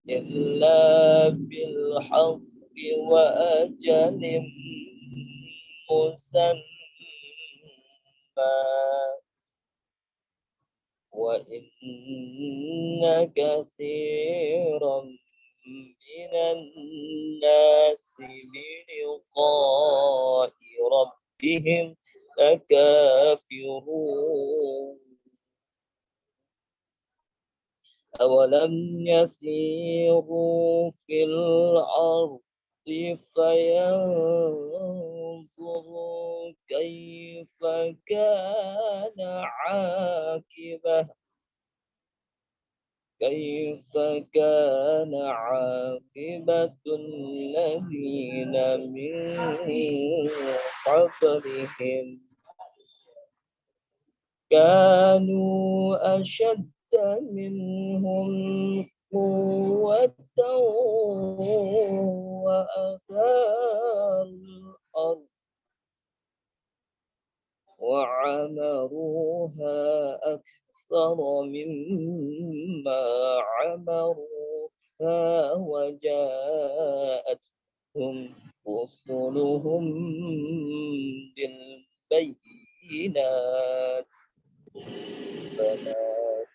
إلا بالحق وأجل مسمى وإن كثيرا من الناس بلقاء ربهم لكافرون أولم يسيروا في الأرض فينظروا كيف كان عاقبة الذين من قبلهم كانوا أشد منهم قوة وأثاروا الأرض وعمروها أكثر مما عمروها وجاءتهم رسلهم بالبينات فما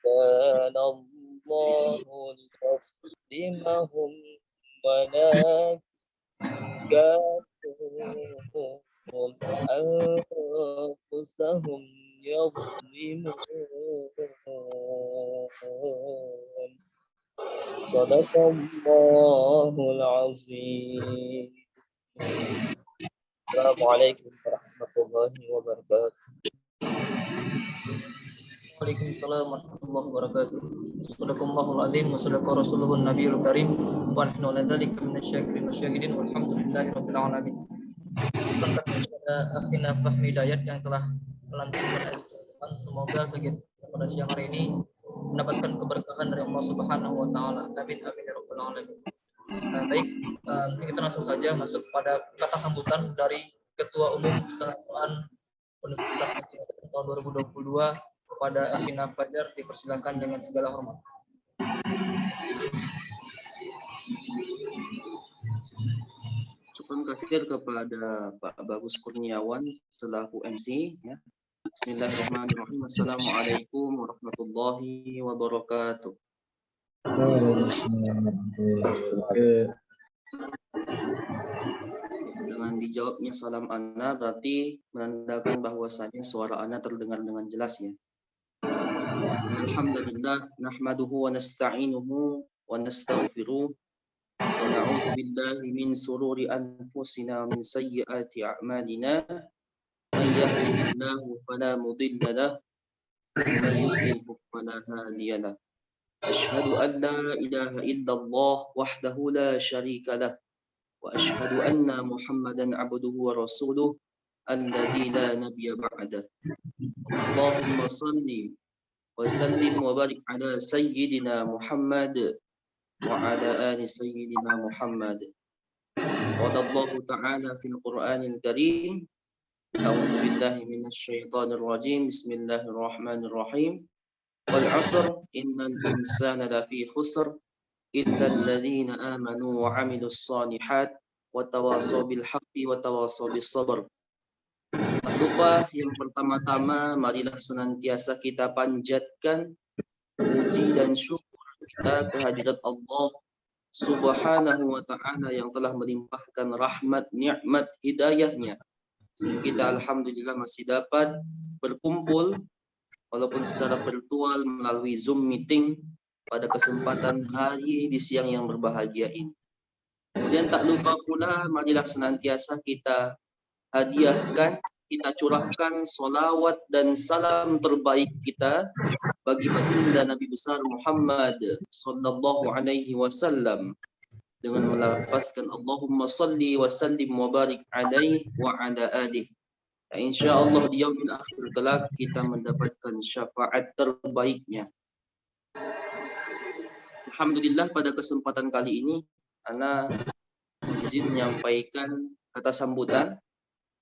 كان الله ليظلمهم ولكن كانوا أنفسهم يظلمون صدق الله العظيم. السلام عليكم ورحمة الله وبركاته. Waalaikumsalam warahmatullahi wabarakatuh. Sadaqallahul azim wa sadaqa rasuluhun nabiyul karim wa nahnu ala dzalika minasyakirin wasyahidin walhamdulillahirabbil alamin. Syukur kepada akhina Fahmi Hidayat yang telah melantunkan azan. Semoga kegiatan pada siang hari ini mendapatkan keberkahan dari Allah Subhanahu wa taala. Amin amin ya rabbal alamin. Baik, kita langsung saja masuk pada kata sambutan dari Ketua Umum Setengah Quran Universitas Negeri tahun 2022 kepada Akhina Fajar, dipersilakan dengan segala hormat. Terima kasih kepada Pak Bagus Kurniawan selaku MT ya. Bismillahirrahmanirrahim. Assalamualaikum warahmatullahi wabarakatuh. Dengan dijawabnya salam ana berarti menandakan bahwasanya suara ana terdengar dengan jelas ya. Alhamdulillah nahmaduhu wa nasta'inuhu wa nastaghfiruh wa na'udzu billahi min sururi anfusina min sayyiati a'malina may yahdihillahu fala mudilla lahu wa may yudlil fala hadiya lahu. Asyhadu an la ilaha illallah wahdahu la syarika lahu wa asyhadu anna Muhammadan abduhu wa rasuluh alladzi la nabiyya ba'dah. Allahumma shalli wa sallim wa barik ala sayyidina Muhammad wa ala ali sayyidina Muhammad. Qala Allah Ta'ala fil Qur'anil Karim, a'udzu billahi minasy syaithanir rajim. Bismillahirrahmanirrahim. Wal 'asr innal insana lafi khusr illa alladziina aamanu wa 'amilus shalihat wa tawassaw bil haqqi wa tawassaw bis sabr. Tak lupa yang pertama-tama marilah senantiasa kita panjatkan puji dan syukur kita kehadirat Allah Subhanahu wa ta'ala yang telah melimpahkan rahmat, nikmat, hidayahnya sehingga kita alhamdulillah masih dapat berkumpul walaupun secara virtual melalui Zoom meeting pada kesempatan hari di siang yang berbahagia ini. Kemudian tak lupa pula marilah senantiasa kita hadiahkan, kita curahkan solawat dan salam terbaik kita bagi baginda Nabi besar Muhammad sallallahu alaihi wasallam dengan melafazkan Allahumma salli wa sallim wa barik alaihi wa ala alihi. Insyaallah di yaumil akhir kelak kita mendapatkan syafaat terbaiknya. Alhamdulillah pada kesempatan kali ini ana izin menyampaikan kata sambutan.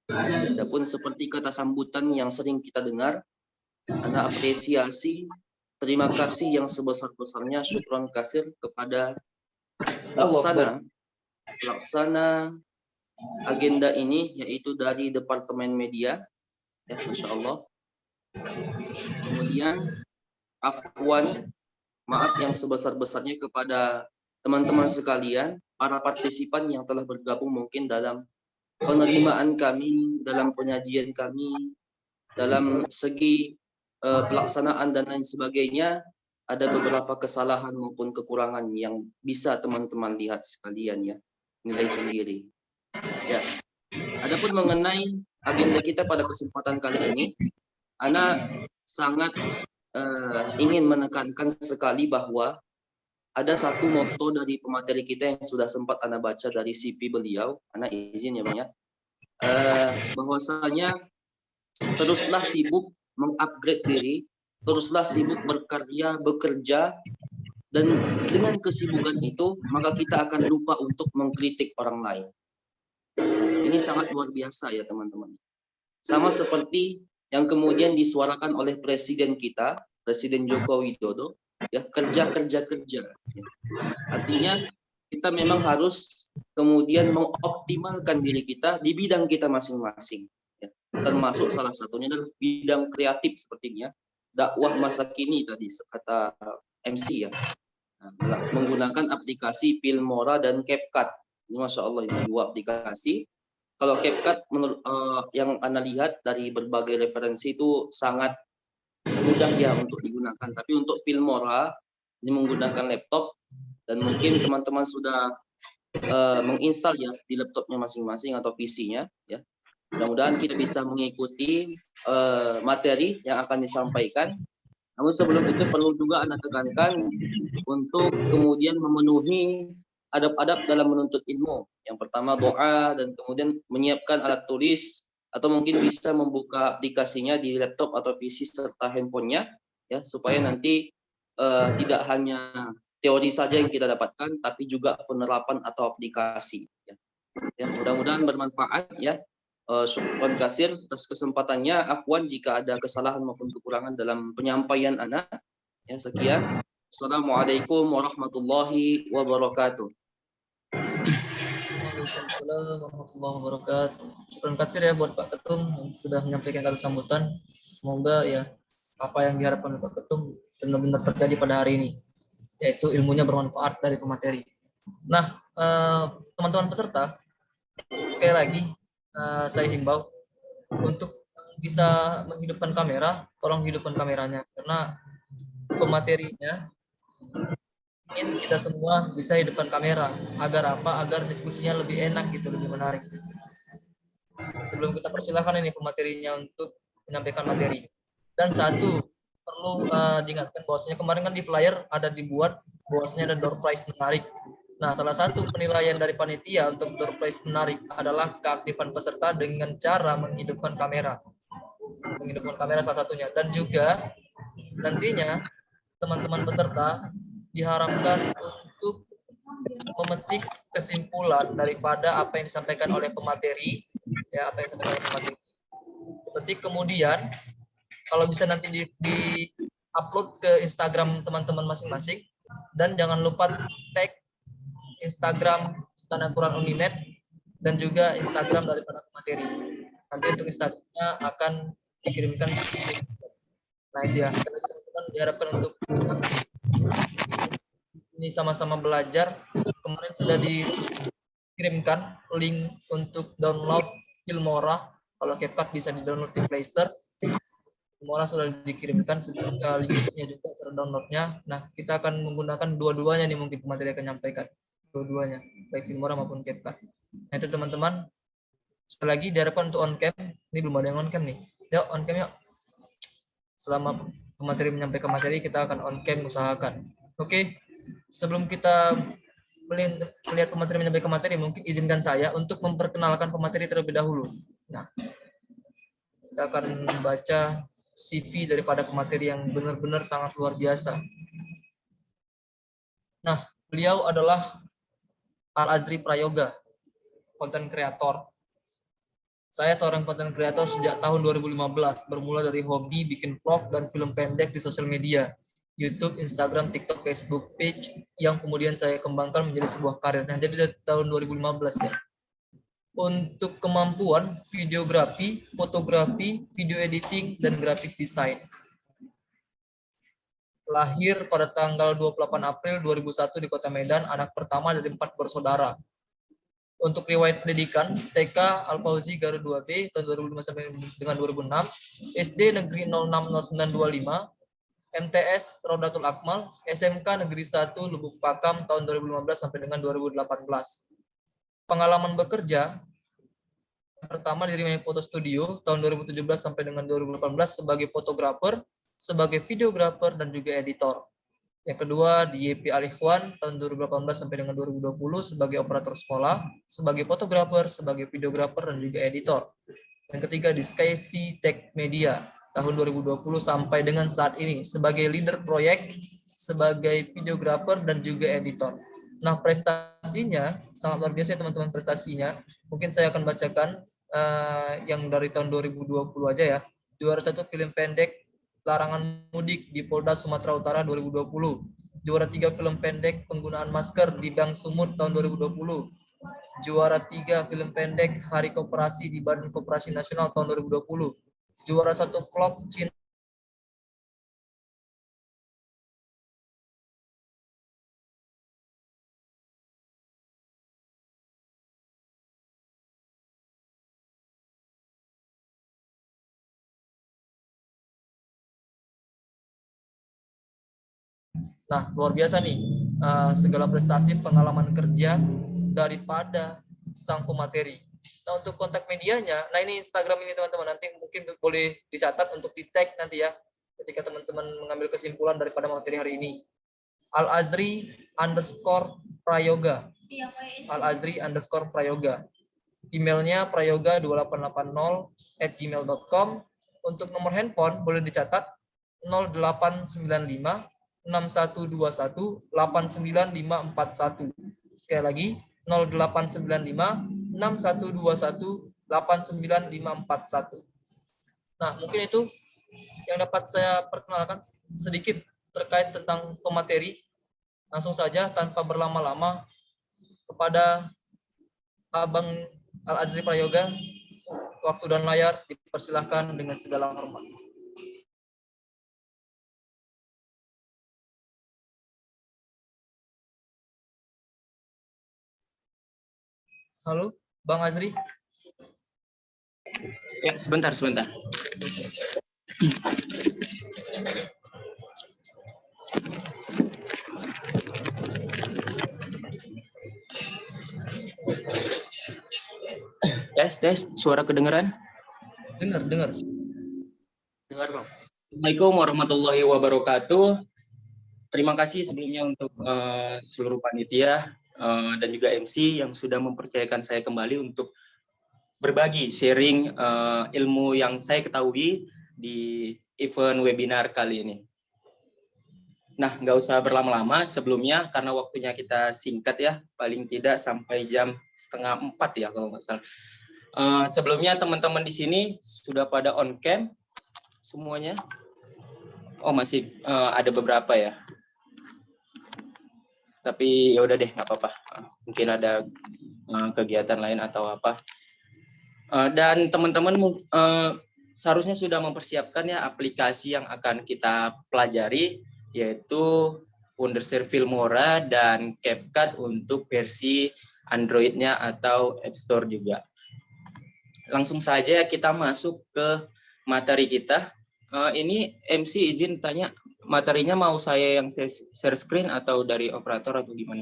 Adapun seperti kata sambutan yang sering kita dengar, ana apresiasi, terima kasih yang sebesar-besarnya, syukran kasir kepada pelaksana agenda ini yaitu dari Departemen Media, ya, Masya Allah. Kemudian afwan, maaf yang sebesar-besarnya kepada teman-teman sekalian, para partisipan yang telah bergabung mungkin dalam penerimaan kami, dalam penyajian kami, dalam segi pelaksanaan dan lain sebagainya. Ada beberapa kesalahan maupun kekurangan yang bisa teman-teman lihat sekalian, ya, nilai sendiri. Ya. Adapun mengenai agenda kita pada kesempatan kali ini, Ana sangat ingin menekankan sekali bahwa ada satu moto dari pemateri kita yang sudah sempat Ana baca dari CV beliau. Ana izin ya Bang ya. Bahwasanya teruslah sibuk mengupgrade diri, teruslah sibuk berkarya, bekerja, dan dengan kesibukan itu maka kita akan lupa untuk mengkritik orang lain. Ini sangat luar biasa ya teman-teman. Sama seperti yang kemudian disuarakan oleh Presiden kita, Presiden Joko Widodo, ya, kerja. Ya. Artinya kita memang harus kemudian mengoptimalkan diri kita di bidang kita masing-masing. Ya. Termasuk salah satunya adalah bidang kreatif sepertinya. Dakwah masa kini tadi kata MC ya, menggunakan aplikasi Filmora dan CapCut. Ini Masya Allah, ini dua aplikasi. Kalau CapCut yang Anda lihat dari berbagai referensi itu sangat mudah ya untuk digunakan. Tapi untuk Filmora ini menggunakan laptop dan mungkin teman-teman sudah menginstal ya di laptopnya masing-masing atau PC-nya ya. Mudah-mudahan kita bisa mengikuti materi yang akan disampaikan. Namun sebelum itu perlu juga Anda tekankan untuk kemudian memenuhi adab-adab dalam menuntut ilmu. Yang pertama doa, dan kemudian menyiapkan alat tulis atau mungkin bisa membuka aplikasinya di laptop atau PC serta handphonenya ya, supaya nanti tidak hanya teori saja yang kita dapatkan tapi juga penerapan atau aplikasi ya. Mudah-mudahan bermanfaat ya. Syukran kasir atas kesempatannya. Afwan jika ada kesalahan maupun kekurangan dalam penyampaian Ana. Ya, sekian. Assalamualaikum warahmatullahi wabarakatuh. Waalaikumsalam warahmatullahi wabarakatuh. Syukran kasir ya buat Pak Ketum yang sudah menyampaikan kata sambutan. Semoga ya apa yang diharapkan oleh Pak Ketum benar-benar terjadi pada hari ini, yaitu ilmunya bermanfaat dari pemateri. Nah, teman-teman peserta, sekali lagi saya himbau untuk bisa menghidupkan kamera, tolong hidupkan kameranya, karena pematerinya ingin kita semua bisa hidupkan kamera. Agar apa? Agar diskusinya lebih enak gitu, lebih menarik. Sebelum kita persilahkan ini pematerinya untuk menyampaikan materi. Dan satu, perlu diingatkan bahwasanya kemarin kan di flyer ada dibuat bahwasanya ada door prize menarik. Nah, salah satu penilaian dari panitia untuk door prize menarik adalah keaktifan peserta dengan cara menghidupkan kamera. Menghidupkan kamera salah satunya. Dan juga nantinya teman-teman peserta diharapkan untuk memetik kesimpulan daripada apa yang disampaikan oleh pemateri, ya, apa yang disampaikan oleh pemateri. Petik kemudian kalau bisa nanti di-upload ke Instagram teman-teman masing-masing, dan jangan lupa tag Instagram Istana Quran Unimed dan juga Instagram daripada pemateri. Nanti untuk Instagramnya akan dikirimkan. Nah itu ya, teman-teman diharapkan untuk ini sama-sama belajar. Kemarin sudah dikirimkan link untuk download Filmora. Kalau CapCut bisa di-download di Play Store. Filmora sudah dikirimkan link YouTube-nya juga cara downloadnya. Nah, kita akan menggunakan dua-duanya nih, mungkin pemateri akan menyampaikan dua-duanya, baik Filmora maupun CapCut. Nah itu teman-teman, sekali lagi diharapkan untuk on cam. Ini belum ada yang on cam nih. Yuk on cam yuk. Selama pemateri menyampaikan materi kita akan on cam, usahakan. Oke. Sebelum kita melihat pemateri menyampaikan materi, mungkin izinkan saya untuk memperkenalkan pemateri terlebih dahulu. Nah, kita akan membaca CV daripada pemateri yang benar-benar sangat luar biasa. Nah, beliau adalah Al-Azri Prayoga, konten kreator. Saya seorang konten kreator sejak tahun 2015, bermula dari hobi bikin vlog dan film pendek di sosial media. YouTube, Instagram, TikTok, Facebook page yang kemudian saya kembangkan menjadi sebuah karir. Nah, jadi dari tahun 2015 ya. Untuk kemampuan videografi, fotografi, video editing, dan graphic design. Lahir pada tanggal 28 April 2001 di Kota Medan, anak pertama dari 4 bersaudara. Untuk riwayat pendidikan, TK Al-Fauzi Garut 2B tahun 2005 sampai dengan 2006, SD Negeri 060925, MTS Rodatul Akmal, SMK Negeri 1 Lubuk Pakam tahun 2015 sampai dengan 2018. Pengalaman bekerja, pertama di Rimai Foto Studio tahun 2017 sampai dengan 2018 sebagai fotografer, sebagai videografer, dan juga editor. Yang kedua di YP Al-Ikhwan tahun 2018 sampai dengan 2020 sebagai operator sekolah, sebagai fotografer, sebagai videografer, dan juga editor. Yang ketiga di SkyC Tech Media tahun 2020 sampai dengan saat ini sebagai leader proyek, sebagai videografer, dan juga editor. Nah, prestasinya sangat luar biasa teman-teman, prestasinya. Mungkin saya akan bacakan yang dari tahun 2020 aja ya. Juara 1 film pendek larangan mudik di Polda Sumatera Utara 2020. Juara 3 film pendek penggunaan masker di Bank Sumut tahun 2020. Juara 3 film pendek Hari Koperasi di Badan Koperasi Nasional tahun 2020. Juara 1 vlog Cinta. Nah, luar biasa nih segala prestasi pengalaman kerja daripada sang pemateri. Nah, untuk kontak medianya, nah ini Instagram ini teman-teman, nanti mungkin boleh dicatat untuk di tag nanti ya, ketika teman-teman mengambil kesimpulan daripada materi hari ini. Al-Azri_Prayoga. Al-Azri_Prayoga. Emailnya prayoga2880@gmail.com. Untuk nomor handphone boleh dicatat 0895 6121 89541. Sekali lagi 0895 6121 89541. Nah, mungkin itu yang dapat saya perkenalkan sedikit terkait tentang pemateri. Langsung saja tanpa berlama-lama kepada Abang Al-Azri Prayoga, waktu dan layar dipersilahkan dengan segala hormat. Halo, Bang Azri. Ya, sebentar. Tes, suara kedengeran? Dengar. Dengar, Bang. Assalamualaikum warahmatullahi wabarakatuh. Terima kasih sebelumnya untuk seluruh panitia dan juga MC yang sudah mempercayakan saya kembali untuk berbagi sharing ilmu yang saya ketahui di event webinar kali ini. Nah, nggak usah berlama-lama sebelumnya karena waktunya kita singkat ya, paling tidak sampai jam 3:30 ya kalau nggak salah. Sebelumnya teman-teman di sini sudah pada on cam semuanya? Oh masih ada beberapa ya. Tapi ya udah deh, nggak apa-apa. Mungkin ada kegiatan lain atau apa. Dan teman-teman seharusnya sudah mempersiapkan ya aplikasi yang akan kita pelajari, yaitu Wondershare Filmora dan CapCut untuk versi Android-nya atau App Store juga. Langsung saja kita masuk ke materi kita. Ini MC izin tanya, materinya mau saya yang share screen atau dari operator atau gimana?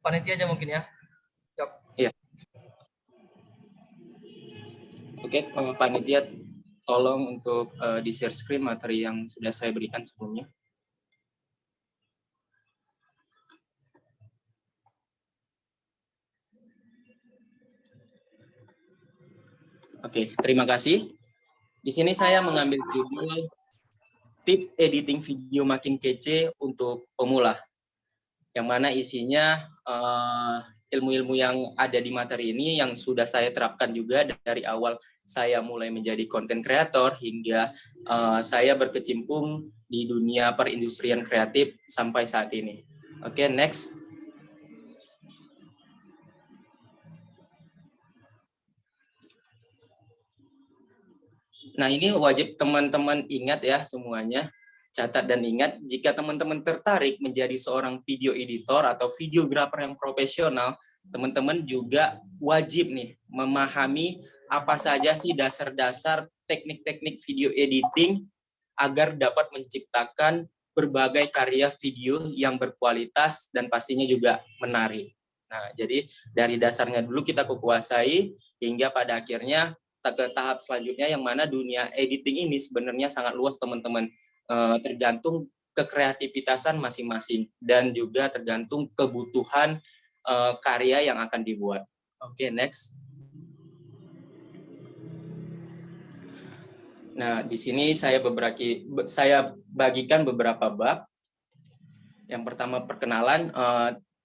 Panitia aja mungkin ya. Iya. Oke, panitia tolong untuk di share screen materi yang sudah saya berikan sebelumnya. Oke, terima kasih. Di sini saya mengambil judul Tips Editing Video Makin Kece untuk Pemula, yang mana isinya ilmu-ilmu yang ada di materi ini yang sudah saya terapkan juga dari awal saya mulai menjadi content creator hingga saya berkecimpung di dunia perindustrian kreatif sampai saat ini. Oke, next. Nah, ini wajib teman-teman ingat ya semuanya. Catat dan ingat, jika teman-teman tertarik menjadi seorang video editor atau videographer yang profesional, teman-teman juga wajib nih memahami apa saja sih dasar-dasar teknik-teknik video editing agar dapat menciptakan berbagai karya video yang berkualitas dan pastinya juga menarik. Nah, jadi dari dasarnya dulu kita kuasai hingga pada akhirnya ke tahap selanjutnya yang mana dunia editing ini sebenarnya sangat luas teman-teman. Tergantung kekreativitasan masing-masing dan juga tergantung kebutuhan karya yang akan dibuat. Oke, next. Nah, di sini saya bagikan beberapa bab. Yang pertama perkenalan.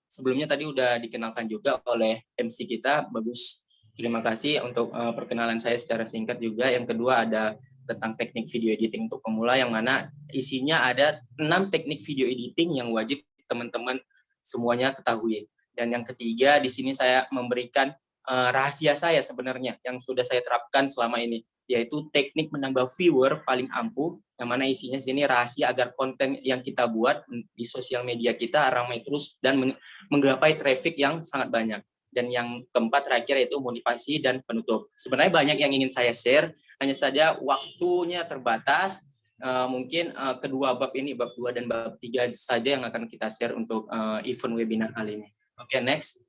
Sebelumnya tadi udah dikenalkan juga oleh MC kita, bagus. Terima kasih untuk perkenalan saya secara singkat juga. Yang kedua ada tentang teknik video editing untuk pemula yang mana isinya ada 6 teknik video editing yang wajib teman-teman semuanya ketahui. Dan yang ketiga di sini saya memberikan rahasia saya sebenarnya yang sudah saya terapkan selama ini, yaitu teknik menambah viewer paling ampuh, yang mana isinya sini rahasia agar konten yang kita buat di sosial media kita ramai terus dan menggapai traffic yang sangat banyak. Dan yang keempat terakhir yaitu motivasi dan penutup. Sebenarnya banyak yang ingin saya share, hanya saja waktunya terbatas. Mungkin kedua bab ini, bab 2 dan bab 3 saja yang akan kita share untuk event webinar kali ini. Oke, next.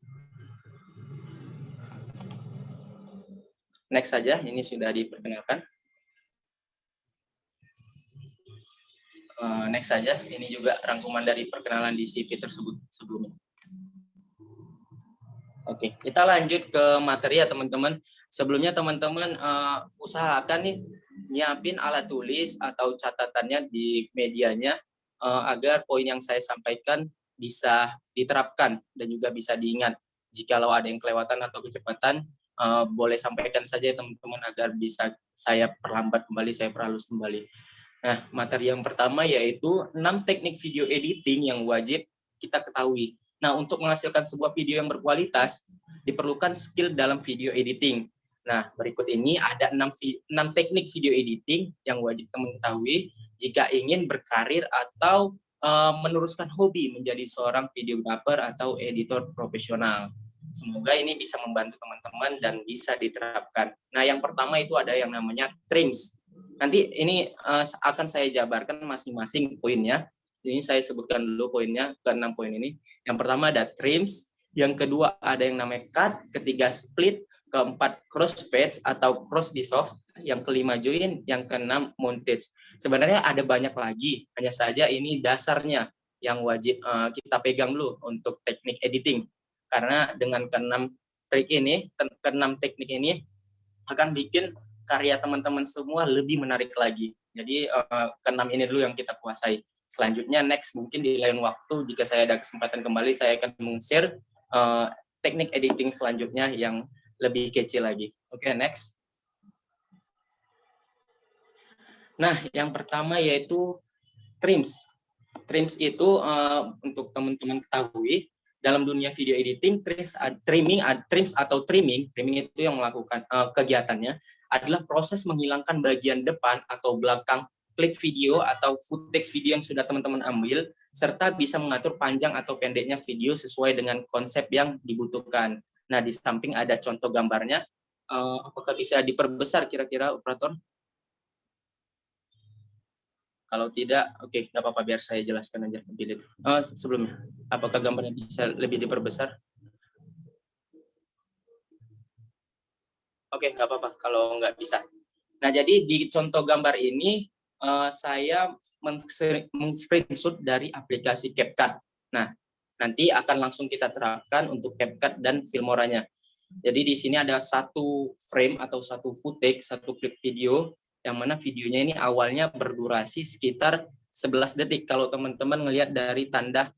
Next saja, ini sudah diperkenalkan. Next saja, ini juga rangkuman dari perkenalan di CV tersebut sebelumnya. Oke, kita lanjut ke materi ya teman-teman. Sebelumnya teman-teman usahakan nih nyiapin alat tulis atau catatannya di medianya agar poin yang saya sampaikan bisa diterapkan dan juga bisa diingat. Jikalau ada yang kelewatan atau kecepatan, boleh sampaikan saja teman-teman agar bisa saya perlambat kembali, saya perhalus kembali. Nah, materi yang pertama yaitu 6 teknik video editing yang wajib kita ketahui. Nah, untuk menghasilkan sebuah video yang berkualitas, diperlukan skill dalam video editing. Nah, berikut ini ada 6 teknik video editing yang wajib teman ketahui jika ingin berkarir atau meneruskan hobi menjadi seorang videographer atau editor profesional. Semoga ini bisa membantu teman-teman dan bisa diterapkan. Nah, yang pertama itu ada yang namanya trims. Nanti ini akan saya jabarkan masing-masing poinnya. Ini saya sebutkan dulu poinnya, ke-6 poin ini. Yang pertama ada trims, yang kedua ada yang namanya cut, ketiga split, keempat crossfade atau cross dissolve, yang kelima join, yang keenam montage. Sebenarnya ada banyak lagi, hanya saja ini dasarnya yang wajib kita pegang dulu untuk teknik editing. Karena dengan keenam teknik ini akan bikin karya teman-teman semua lebih menarik lagi. Jadi keenam ini dulu yang kita kuasai. Selanjutnya next mungkin di lain waktu jika saya ada kesempatan kembali saya akan meng-share teknik editing selanjutnya yang lebih kecil lagi. Oke, next. Nah, yang pertama yaitu trims. Trims itu untuk teman-teman ketahui dalam dunia video editing trimming itu yang melakukan kegiatannya adalah proses menghilangkan bagian depan atau belakang klip video atau footage video yang sudah teman-teman ambil, serta bisa mengatur panjang atau pendeknya video sesuai dengan konsep yang dibutuhkan. Nah, di samping ada contoh gambarnya. Apakah bisa diperbesar kira-kira, operator? Kalau tidak, oke, nggak apa-apa, biar saya jelaskan aja. Sebelumnya, apakah gambarnya bisa lebih diperbesar? Oke, nggak apa-apa kalau nggak bisa. Nah, jadi di contoh gambar ini, saya men-screenshot dari aplikasi CapCut. Nah, nanti akan langsung kita terapkan untuk CapCut dan Filmora-nya. Jadi di sini ada satu frame atau satu footage, satu klip video, yang mana videonya ini awalnya berdurasi sekitar 11 detik. Kalau teman-teman ngelihat dari tanda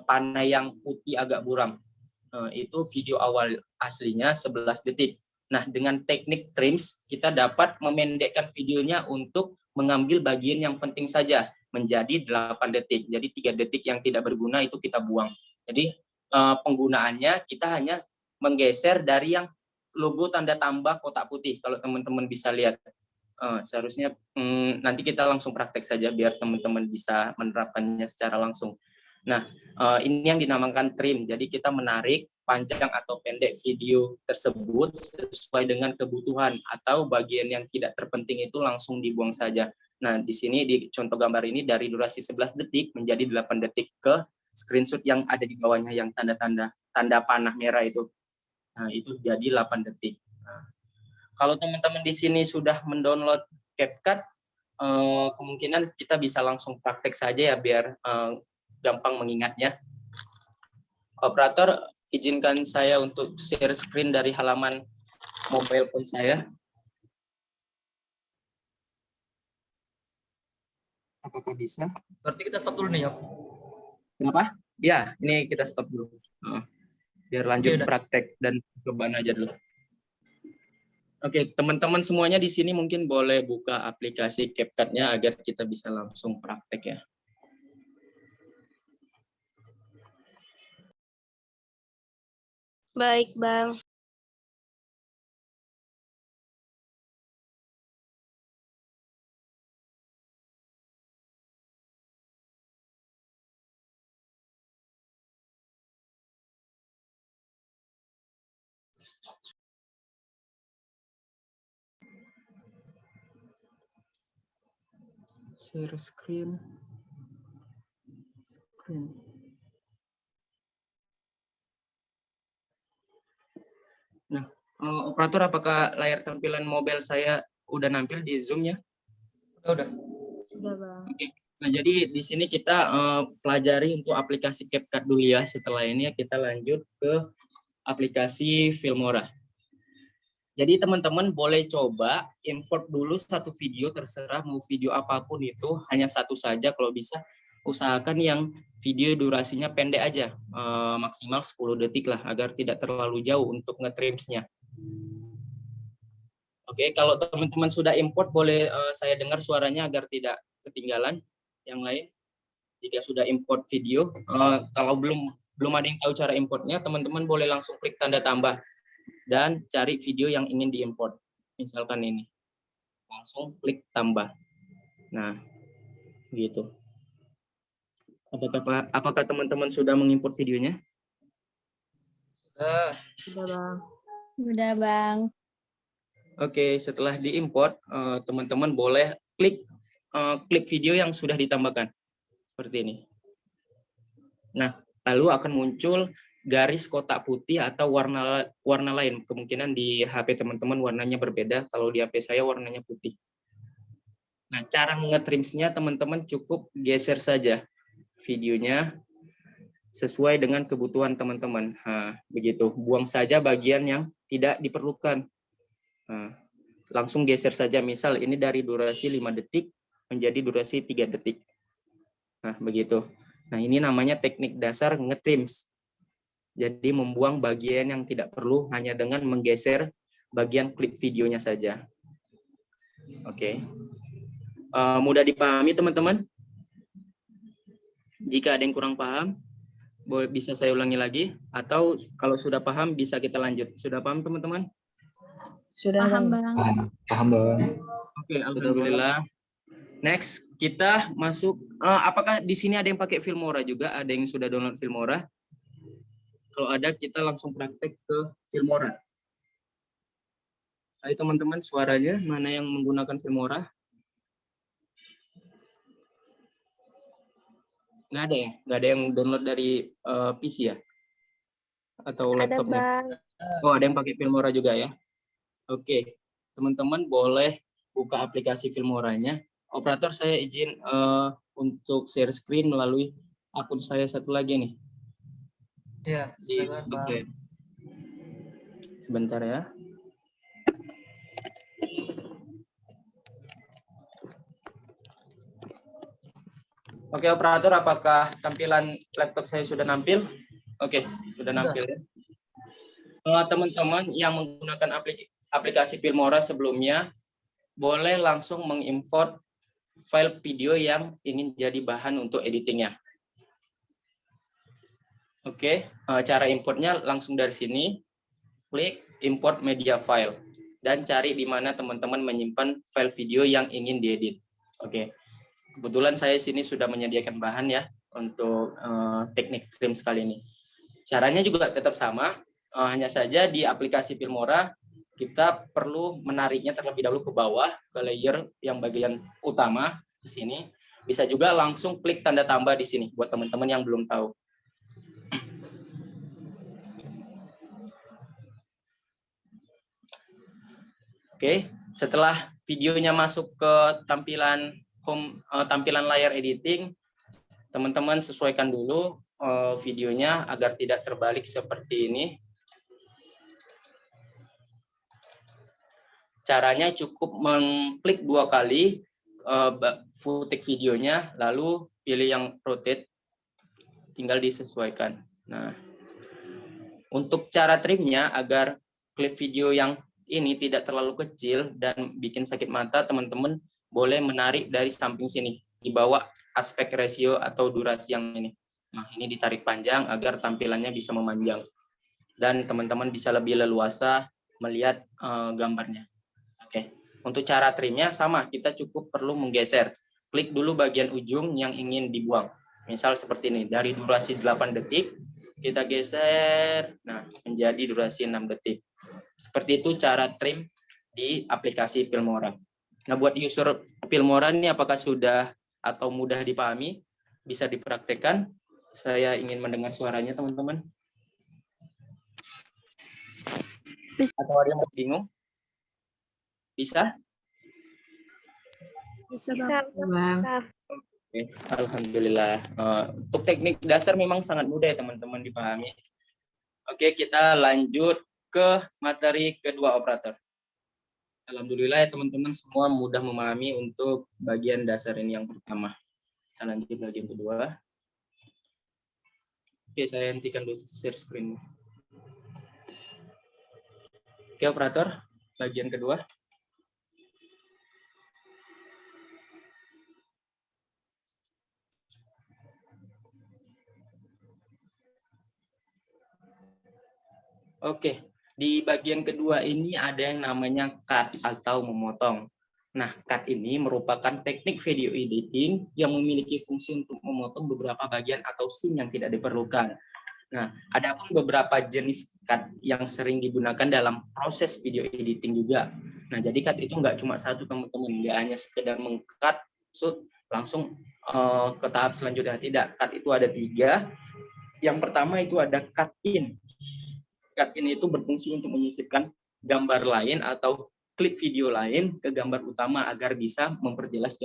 panah yang putih agak buram, itu video awal aslinya 11 detik. Nah, dengan teknik trims, kita dapat memendekkan videonya untuk mengambil bagian yang penting saja menjadi 8 detik. Jadi 3 detik yang tidak berguna itu kita buang. Jadi penggunaannya kita hanya menggeser dari yang logo tanda tambah kotak putih. Kalau teman-teman bisa lihat, seharusnya nanti kita langsung praktek saja biar teman-teman bisa menerapkannya secara langsung. Nah, ini yang dinamakan trim. Jadi kita menarik panjang atau pendek video tersebut sesuai dengan kebutuhan, atau bagian yang tidak terpenting itu langsung dibuang saja. Nah, di sini di contoh gambar ini dari durasi 11 detik menjadi 8 detik ke screenshot yang ada di bawahnya yang tanda panah merah itu. Nah, itu jadi 8 detik. Nah, kalau teman-teman di sini sudah mendownload CapCut, kemungkinan kita bisa langsung praktek saja ya biar gampang mengingatnya. Operator, izinkan saya untuk share screen dari halaman mobile phone saya. Apakah bisa? Berarti kita stop dulu nih, Yok. Kenapa? Ya, ini kita stop dulu. Biar lanjut Oke, udah. praktek dan cobaan aja dulu. Oke, teman-teman semuanya di sini mungkin boleh buka aplikasi CapCut-nya agar kita bisa langsung praktek ya. Baik, Bang. Share screen. Nah, operator, apakah layar tampilan mobile saya udah nampil di Zoom-nya? Udah. Sudah, Bang. Oke. Nah, jadi di sini kita pelajari untuk aplikasi CapCut dulu ya. Setelah ini kita lanjut ke aplikasi Filmora. Jadi teman-teman boleh coba import dulu satu video, terserah mau video apapun itu, hanya satu saja kalau bisa. Usahakan yang video durasinya pendek aja, maksimal 10 detik lah, agar tidak terlalu jauh untuk nge-trimsnya. Oke, kalau teman-teman sudah import, boleh saya dengar suaranya agar tidak ketinggalan yang lain. Jika sudah import video, kalau belum ada yang tahu cara importnya, teman-teman boleh langsung klik tanda tambah dan cari video yang ingin diimport. Misalkan ini. Langsung klik tambah. Nah, gitu. Apakah teman-teman sudah mengimport videonya? Sudah. Sudah, Bang. Sudah, Bang. Oke, setelah diimport, teman-teman boleh klik video yang sudah ditambahkan. Seperti ini. Nah, lalu akan muncul garis kotak putih atau warna lain. Kemungkinan di HP teman-teman warnanya berbeda. Kalau di HP saya warnanya putih. Nah, cara nge-trimsnya teman-teman cukup geser saja videonya sesuai dengan kebutuhan teman-teman. Nah, begitu. Buang saja bagian yang tidak diperlukan. Nah, langsung geser saja. Misal ini dari durasi 5 detik menjadi durasi 3 detik. Nah, begitu. Nah, ini namanya teknik dasar nge-trims. Jadi membuang bagian yang tidak perlu hanya dengan menggeser bagian klip videonya saja. Oke. Mudah dipahami teman-teman? Jika ada yang kurang paham, bisa saya ulangi lagi. Atau kalau sudah paham, bisa kita lanjut. Sudah paham teman-teman? Sudah, Bang. Paham, Bang. Oke, alhamdulillah. Next, kita masuk. Apakah di sini ada yang pakai Filmora juga? Ada yang sudah download Filmora? Kalau ada, kita langsung praktek ke Filmora. Ayo teman-teman, suaranya mana yang menggunakan Filmora? Nggak ada ya? Nggak ada yang download dari PC ya? Atau laptopnya? Ada, Bang. Oh, ada yang pakai Filmora juga ya? Oke, teman-teman boleh buka aplikasi Filmoranya. Operator, saya izin untuk share screen melalui akun saya satu lagi nih. Ya, silakan, Bang. Oke. Sebentar ya. Oke, operator, apakah tampilan laptop saya sudah nampil? Oke, sudah nampil ya. Teman-teman yang menggunakan aplikasi Filmora sebelumnya, boleh langsung mengimport file video yang ingin jadi bahan untuk editingnya. Oke, cara importnya langsung dari sini, klik import media file, dan cari di mana teman-teman menyimpan file video yang ingin diedit. Oke, kebetulan saya sini sudah menyediakan bahan ya untuk teknik trim kali ini. Caranya juga tetap sama, hanya saja di aplikasi Filmora kita perlu menariknya terlebih dahulu ke bawah, ke layer yang bagian utama, ke sini. Bisa juga langsung klik tanda tambah di sini, buat teman-teman yang belum tahu. Oke, setelah videonya masuk ke tampilan tampilan layar editing, teman-teman sesuaikan dulu videonya agar tidak terbalik seperti ini. Caranya cukup mengklik 2 kali footage videonya, lalu pilih yang rotate, tinggal disesuaikan. Nah, untuk cara trimnya agar klip video yang ini tidak terlalu kecil dan bikin sakit mata, teman-teman boleh menarik dari samping sini, di bawah aspek ratio atau durasi yang ini. Nah, ini ditarik panjang agar tampilannya bisa memanjang. Dan teman-teman bisa lebih leluasa melihat gambarnya. Oke, untuk cara trimnya sama, kita cukup perlu menggeser. Klik dulu bagian ujung yang ingin dibuang. Misal seperti ini, dari durasi 8 detik, kita geser, nah menjadi durasi 6 detik. Seperti itu cara trim di aplikasi Filmora. Nah, buat user Filmora ini apakah sudah atau mudah dipahami? Bisa dipraktekkan? Saya ingin mendengar suaranya, teman-teman. Atau ada yang bingung? Bisa? Bisa, Bang. Oke, alhamdulillah. Untuk teknik dasar memang sangat mudah ya teman-teman dipahami. Oke, kita lanjut ke materi kedua operator. Alhamdulillah ya teman-teman semua mudah memahami untuk bagian dasar ini yang pertama. Kita lanjut bagian kedua. Oke, saya hentikan dulu share screen. Oke, operator, bagian kedua. Oke, di bagian kedua ini ada yang namanya cut atau memotong. Nah, cut ini merupakan teknik video editing yang memiliki fungsi untuk memotong beberapa bagian atau scene yang tidak diperlukan. Nah, ada pun beberapa jenis cut yang sering digunakan dalam proses video editing juga. Nah, jadi cut itu nggak cuma satu teman-teman, nggak hanya sekedar meng-cut, langsung ke tahap selanjutnya. Tidak, cut itu ada 3. Yang pertama itu ada cut in. Cut in itu berfungsi untuk menyisipkan gambar lain atau klip video lain ke gambar utama agar bisa memperjelas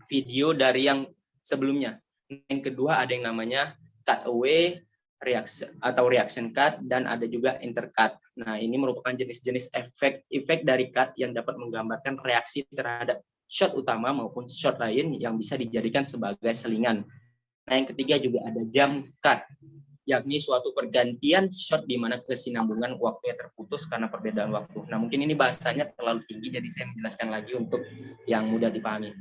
video dari yang sebelumnya. Yang kedua ada yang namanya cut away, reaction cut, dan ada juga intercut. Nah, ini merupakan jenis-jenis efek dari cut yang dapat menggambarkan reaksi terhadap shot utama maupun shot lain yang bisa dijadikan sebagai selingan. Nah, yang ketiga juga ada jump cut, yakni suatu pergantian shot di mana kesinambungan waktunya terputus karena perbedaan waktu. Nah, mungkin ini bahasanya terlalu tinggi, jadi saya menjelaskan lagi untuk yang mudah dipahami.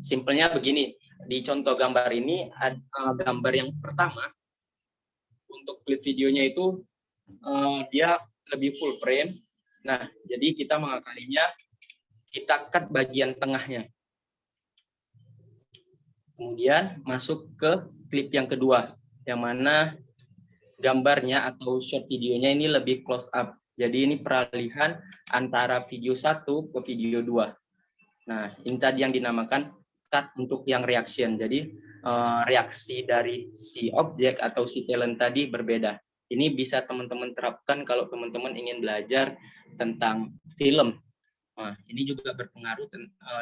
Simpelnya begini, di contoh gambar ini, gambar yang pertama, untuk klip videonya itu, dia lebih full frame. Nah, jadi kita mengakalinya, kita cut bagian tengahnya. Kemudian masuk ke klip yang kedua, yang mana gambarnya atau shot videonya ini lebih close up. Jadi ini peralihan antara video 1 ke video 2. Nah, ini tadi yang dinamakan cut untuk yang reaction. Jadi reaksi dari si objek atau si talent tadi berbeda. Ini bisa teman-teman terapkan kalau teman-teman ingin belajar tentang film. Nah, ini juga berpengaruh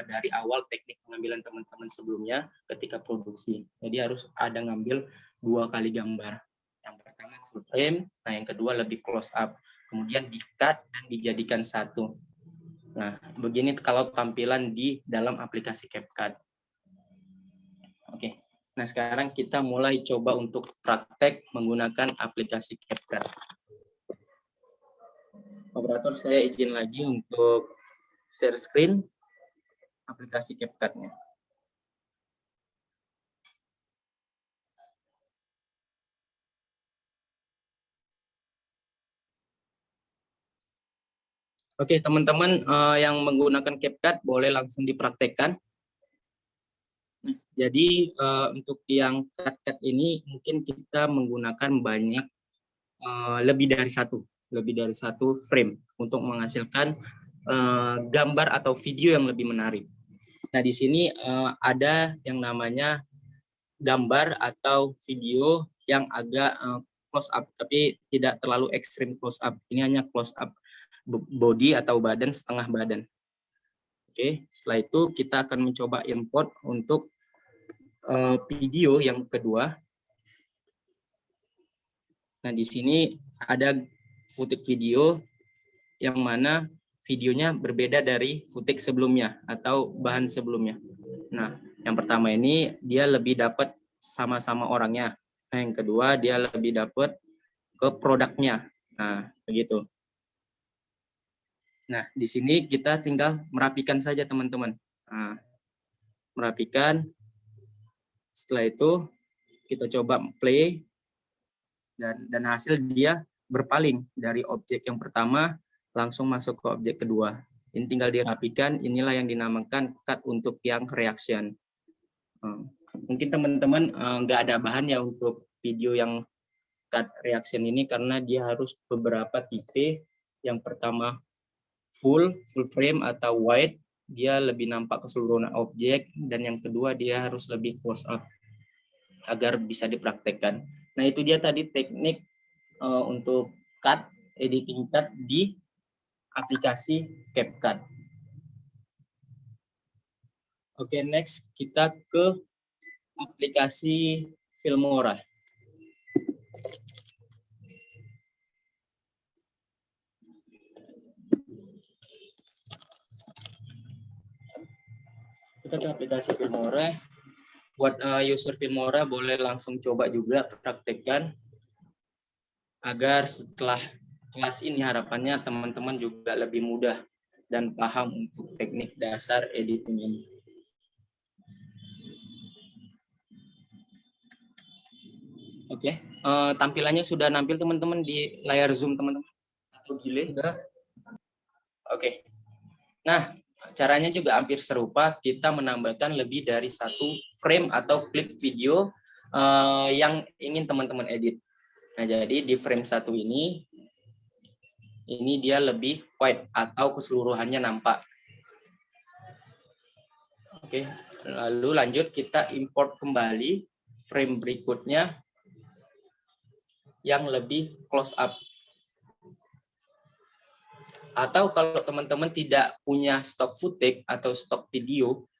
dari awal teknik pengambilan teman-teman sebelumnya ketika produksi. Jadi harus ada ngambil 2 kali gambar. Yang pertama full frame, nah yang kedua lebih close up. Kemudian di-cut dan dijadikan satu. Nah, begini kalau tampilan di dalam aplikasi CapCut. Oke, nah sekarang kita mulai coba untuk praktek menggunakan aplikasi CapCut. Operator, saya izin lagi untuk share screen aplikasi CapCut-nya. Oke, teman-teman yang menggunakan CapCut boleh langsung dipraktekkan. Nah, jadi untuk yang CapCut ini mungkin kita menggunakan banyak lebih dari satu frame untuk menghasilkan gambar atau video yang lebih menarik. Nah, di sini ada yang namanya gambar atau video yang agak close up, tapi tidak terlalu ekstrim close up. Ini hanya close up body atau badan, setengah badan. Oke, setelah itu kita akan mencoba import untuk video yang kedua. Nah, di sini ada footage video yang mana videonya berbeda dari footage sebelumnya atau bahan sebelumnya. Nah, yang pertama ini dia lebih dapat sama-sama orangnya. Nah, yang kedua dia lebih dapat ke produknya. Nah, begitu. Nah, di sini kita tinggal merapikan saja, teman-teman. Nah, merapikan. Setelah itu kita coba play dan hasil dia berpaling dari objek yang pertama langsung masuk ke objek kedua. Ini tinggal dirapikan. Inilah yang dinamakan cut untuk yang reaction. Mungkin teman-teman nggak ada bahan ya untuk video yang cut reaction ini karena dia harus beberapa tipe. Yang pertama full frame atau wide, dia lebih nampak keseluruhan objek, dan yang kedua dia harus lebih close up agar bisa dipraktekkan. Nah, itu dia tadi teknik untuk editing cut di aplikasi CapCut. Oke, next kita ke aplikasi Filmora. Kita ke aplikasi Filmora. Buat user Filmora boleh langsung coba juga praktekkan agar setelah kelas ini harapannya teman-teman juga lebih mudah dan paham untuk teknik dasar editing ini. Oke, tampilannya sudah nampil teman-teman di layar Zoom teman-teman atau delay? Sudah. Oke. Nah, caranya juga hampir serupa. Kita menambahkan lebih dari satu frame atau klip video yang ingin teman-teman edit. Nah, jadi di frame satu ini dia lebih wide atau keseluruhannya nampak. Oke, lalu lanjut kita import kembali frame berikutnya yang lebih close up. Atau kalau teman-teman tidak punya stok footage atau stok video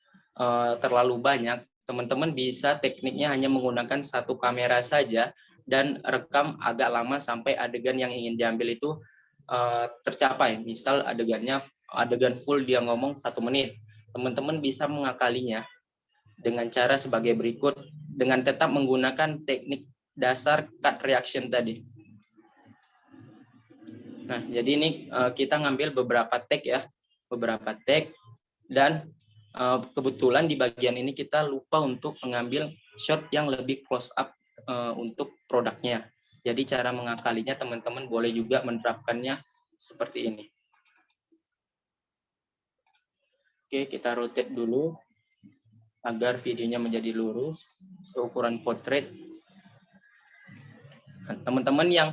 terlalu banyak, teman-teman bisa tekniknya hanya menggunakan satu kamera saja dan rekam agak lama sampai adegan yang ingin diambil itu tercapai. Misal adegan full dia ngomong 1 menit. Teman-teman bisa mengakalinya dengan cara sebagai berikut, dengan tetap menggunakan teknik dasar cut reaction tadi. Nah, jadi ini kita ngambil beberapa tag ya, dan kebetulan di bagian ini kita lupa untuk mengambil shot yang lebih close up untuk produknya. Jadi cara mengakalinya teman-teman boleh juga menerapkannya seperti ini. Oke, kita rotate dulu agar videonya menjadi lurus seukuran portrait. Nah, teman-teman yang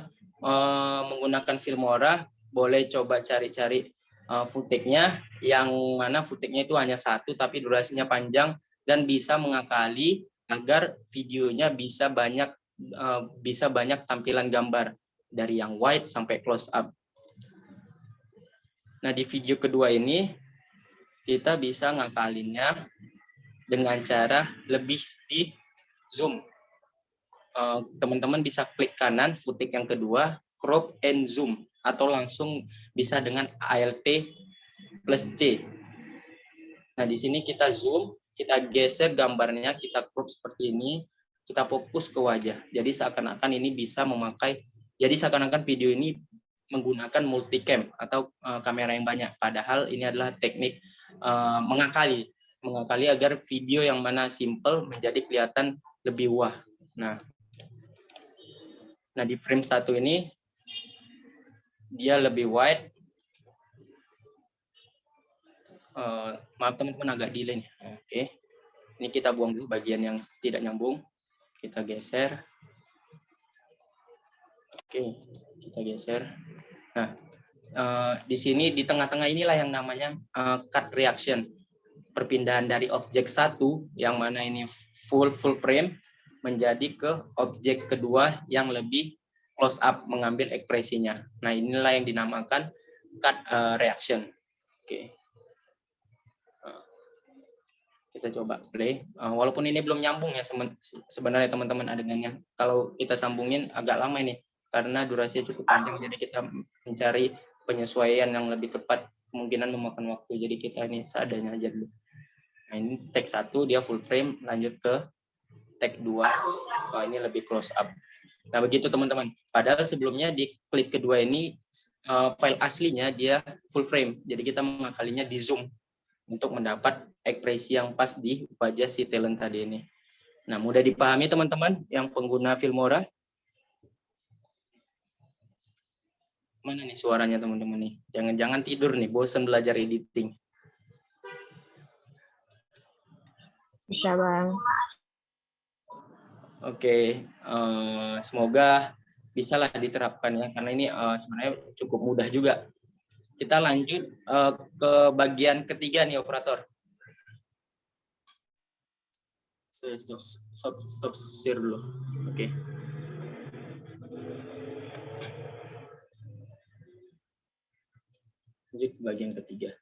menggunakan Filmora boleh coba cari-cari footage-nya, yang mana footage-nya itu hanya satu tapi durasinya panjang dan bisa mengakali agar videonya bisa banyak tampilan gambar dari yang wide sampai close up. Nah, di video kedua ini kita bisa ngakalinnya dengan cara lebih di zoom. Teman-teman bisa klik kanan footage yang kedua, crop and zoom, atau langsung bisa dengan Alt plus C. Nah, di sini kita zoom, kita geser gambarnya, kita crop seperti ini, kita fokus ke wajah. Jadi seakan-akan video ini menggunakan multicam atau kamera yang banyak. Padahal ini adalah teknik mengakali agar video yang mana simple menjadi kelihatan lebih wah. Nah di frame 1 ini dia lebih wide. Maaf teman-teman, agak delay nih. Oke. Ini kita buang dulu bagian yang tidak nyambung. Kita geser. Oke, kita geser. Nah, di sini di tengah-tengah inilah yang namanya cut reaction. Perpindahan dari objek 1 yang mana ini full frame menjadi ke objek kedua yang lebih close up, mengambil ekspresinya. Nah, inilah yang dinamakan cut reaction. Oke. Kita coba play. Walaupun ini belum nyambung ya sebenarnya teman-teman adegannya. Kalau kita sambungin agak lama ini karena durasinya cukup panjang, jadi kita mencari penyesuaian yang lebih tepat, kemungkinan memakan waktu. Jadi kita ini seadanya aja dulu. Nah, ini take 1 dia full frame, lanjut ke take 2. Ini lebih close up. Nah, begitu teman-teman. Padahal sebelumnya di klip kedua ini file aslinya dia full frame. Jadi kita mengakalinya di zoom untuk mendapat ekspresi yang pas di wajah si talent tadi ini. Nah, mudah dipahami teman-teman yang pengguna Filmora? Mana nih suaranya teman-teman nih? Jangan-jangan tidur nih, bosan belajar editing. Bisa, Bang. Oke, semoga bisalah diterapkan ya, karena ini sebenarnya cukup mudah juga. Kita lanjut ke bagian ketiga nih, operator. Stop share dulu. Oke. Lanjut ke bagian ketiga.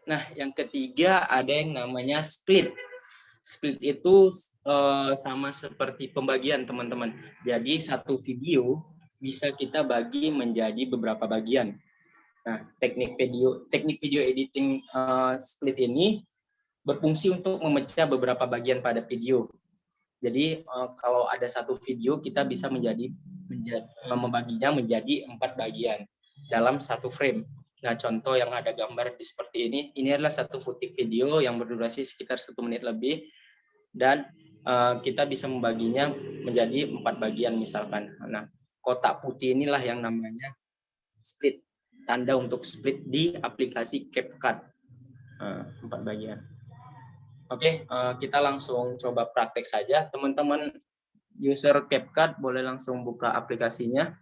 Nah, yang ketiga ada yang namanya split. Split itu sama seperti pembagian, teman-teman. Jadi satu video bisa kita bagi menjadi beberapa bagian. Nah, teknik video editing split ini berfungsi untuk memecah beberapa bagian pada video. Jadi kalau ada satu video kita bisa membaginya menjadi 4 bagian dalam satu frame. Nah, contoh yang ada gambar seperti ini adalah satu footage video yang berdurasi sekitar 1 menit lebih, dan kita bisa membaginya menjadi 4 bagian misalkan. Nah, kotak putih inilah yang namanya split, tanda untuk split di aplikasi CapCut. 4 bagian. Oke, kita langsung coba praktek saja. Teman-teman user CapCut boleh langsung buka aplikasinya.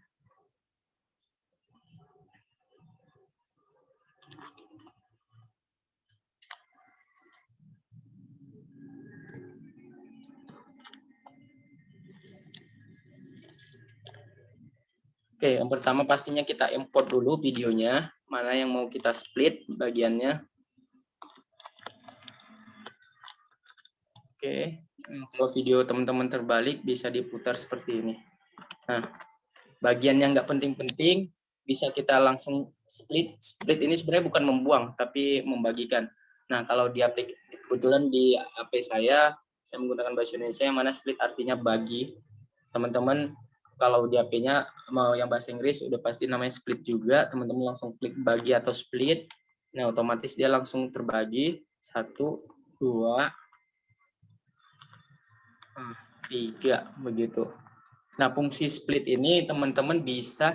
Oke, yang pertama pastinya kita import dulu videonya, mana yang mau kita split bagiannya. Oke, kalau video teman-teman terbalik bisa diputar seperti ini. Nah, bagian yang nggak penting-penting bisa kita langsung split. Split ini sebenarnya bukan membuang, tapi membagikan. Nah, kalau di kebetulan di HP saya menggunakan bahasa Indonesia yang mana split artinya bagi. Teman-teman kalau di HP-nya mau yang bahasa Inggris udah pasti namanya split juga. Teman-teman langsung klik bagi atau split. Nah, otomatis dia langsung terbagi 1, 2, 3 begitu. Nah, fungsi split ini teman-teman bisa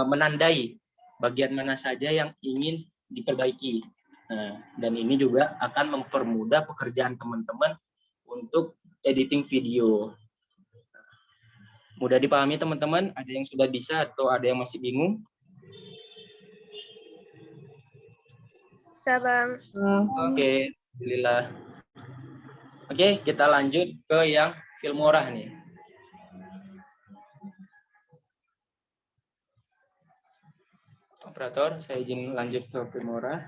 menandai bagian mana saja yang ingin diperbaiki. Nah, dan ini juga akan mempermudah pekerjaan teman-teman untuk editing video. Mudah dipahami teman-teman? Ada yang sudah bisa atau ada yang masih bingung? Bisa, Bang. Oke, alhamdulillah. Oke, kita lanjut ke yang Filmora nih. Operator, saya izin lanjut ke Filmora.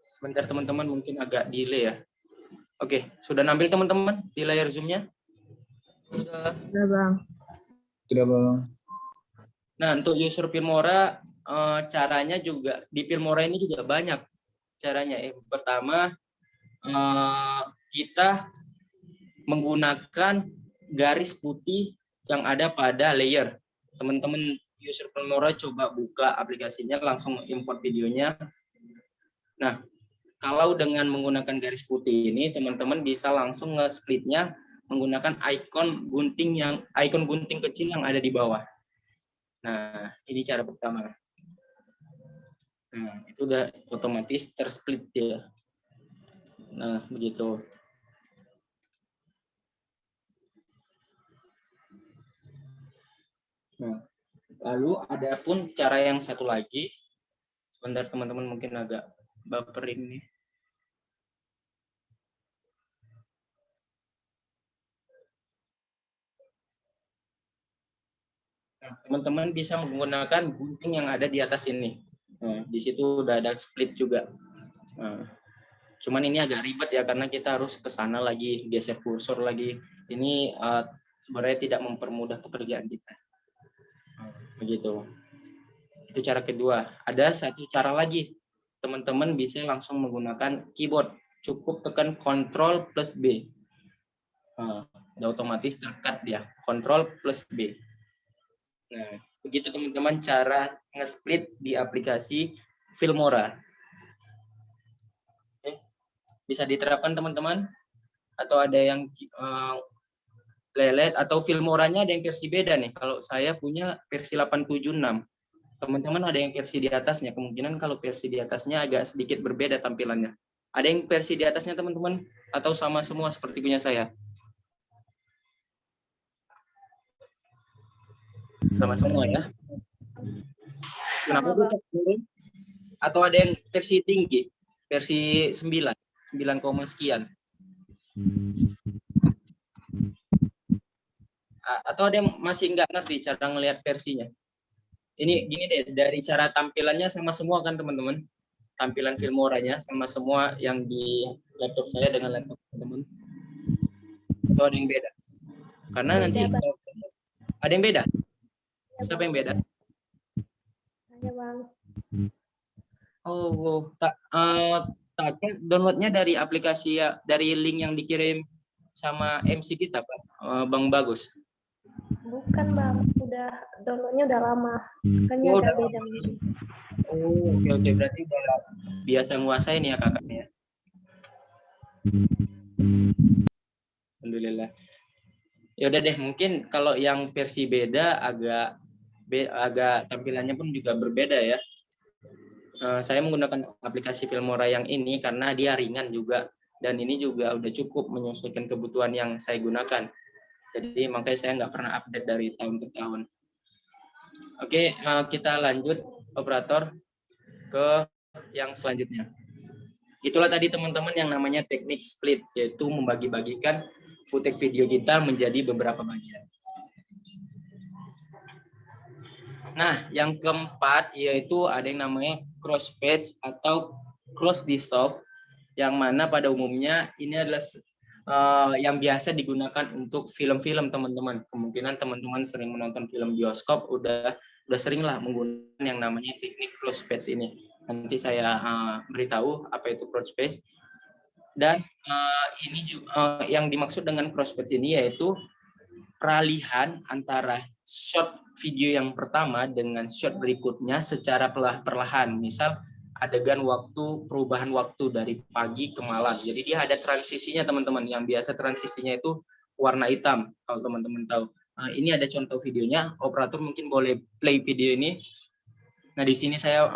Sebentar teman-teman, mungkin agak delay ya. Oke, sudah nampil teman-teman di layar Zoom-nya? Sudah. Sudah, Bang. Sudah, Bang. Nah, untuk user Filmora caranya juga di Filmora ini juga banyak caranya. Yang pertama, kita menggunakan garis putih yang ada pada layer. Teman-teman user Filmora coba buka aplikasinya, langsung import videonya. Nah, kalau dengan menggunakan garis putih ini, teman-teman bisa langsung nge-splitnya menggunakan icon gunting kecil yang ada di bawah. Nah, ini cara pertama. Nah, itu udah otomatis tersplit ya. Nah, begitu. Nah, lalu ada pun cara yang satu lagi. Sebentar teman-teman, mungkin agak baperin nih. Nah, teman-teman bisa menggunakan gunting yang ada di atas ini. Nah, di situ udah ada split juga. Nah, cuman ini agak ribet ya karena kita harus ke sana lagi, geser kursor lagi. Ini sebenarnya tidak mempermudah pekerjaan kita. Begitu. Itu cara kedua. Ada satu cara lagi. Teman-teman bisa langsung menggunakan keyboard. Cukup tekan Ctrl plus B. Nah, udah otomatis terkat dia. Ctrl plus B. Nah, begitu teman-teman cara nge-split di aplikasi Filmora. Oke. Bisa diterapkan teman-teman? Atau ada yang lelet atau Filmoranya ada yang versi beda nih. Kalau saya punya versi 876. Teman-teman ada yang versi di atasnya. Kemungkinan kalau versi di atasnya agak sedikit berbeda tampilannya. Ada yang versi di atasnya teman-teman? Atau sama semua seperti punya saya? Sama semua ya. Kenapa bisa turun? Atau ada yang versi tinggi? Versi 9 sekian. Atau ada yang masih nggak ngerti cara ngelihat versinya? Ini gini deh, dari cara tampilannya sama semua kan teman-teman? Tampilan Filmoranya sama semua yang di laptop saya dengan laptop teman-teman? Atau ada yang beda? Karena nanti ada yang beda. Siapa yang beda? Ada Bang. Oh, downloadnya dari aplikasi ya, dari link yang dikirim sama MC kita, Pak, Bang Bagus. Bukan Bang, udah downloadnya udah lama. Makanya Oh, agak udah. beda. Oh, oke, berarti udah biasa nguasain ya kakaknya. Alhamdulillah. Ya udah deh, mungkin kalau yang versi beda agak tampilannya pun juga berbeda ya. Saya menggunakan aplikasi Filmora yang ini karena dia ringan juga, dan ini juga udah cukup menyesuaikan kebutuhan yang saya gunakan. Jadi makanya saya nggak pernah update dari tahun ke tahun. Oke, kita lanjut operator ke yang selanjutnya. Itulah tadi teman-teman yang namanya teknik split, yaitu membagi-bagikan footage video kita menjadi beberapa bagian. Nah, yang keempat yaitu ada yang namanya crossfade atau cross dissolve, yang mana pada umumnya ini adalah yang biasa digunakan untuk film-film teman-teman. Kemungkinan teman-teman sering menonton film bioskop, udah sering lah menggunakan yang namanya teknik crossfade ini. Nanti saya beritahu apa itu crossfade. Dan ini juga yang dimaksud dengan crossfade ini yaitu peralihan antara shot video yang pertama dengan shot berikutnya secara perlahan. Misal adegan perubahan waktu dari pagi ke malam. Jadi dia ada transisinya teman-teman. Yang biasa transisinya itu warna hitam kalau teman-teman tahu. Ini ada contoh videonya. Operator mungkin boleh play video ini. Nah, di sini saya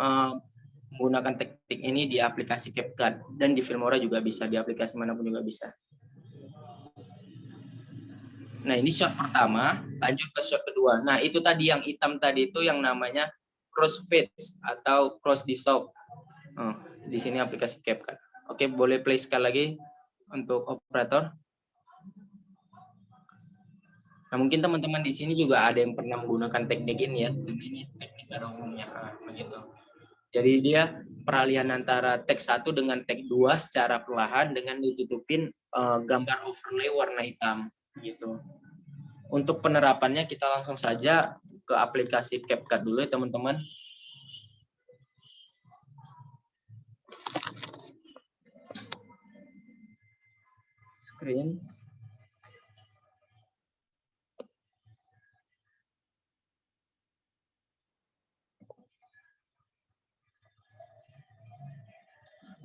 menggunakan teknik ini di aplikasi CapCut dan di Filmora juga bisa, di aplikasi manapun juga bisa. Nah, ini shot pertama, lanjut ke shot kedua. Nah, itu tadi yang hitam tadi itu yang namanya crossfade atau cross dissolve. Di sini aplikasi CapCut. Oke, boleh play sekali lagi untuk operator. Nah, mungkin teman-teman di sini juga ada yang pernah menggunakan teknik ini ya. Ini teknik pada umumnya begitu. Jadi dia peralihan antara tag 1 dengan tag 2 secara perlahan dengan ditutupin gambar overlay warna hitam gitu. Untuk penerapannya kita langsung saja ke aplikasi CapCut dulu ya teman-teman. Screen.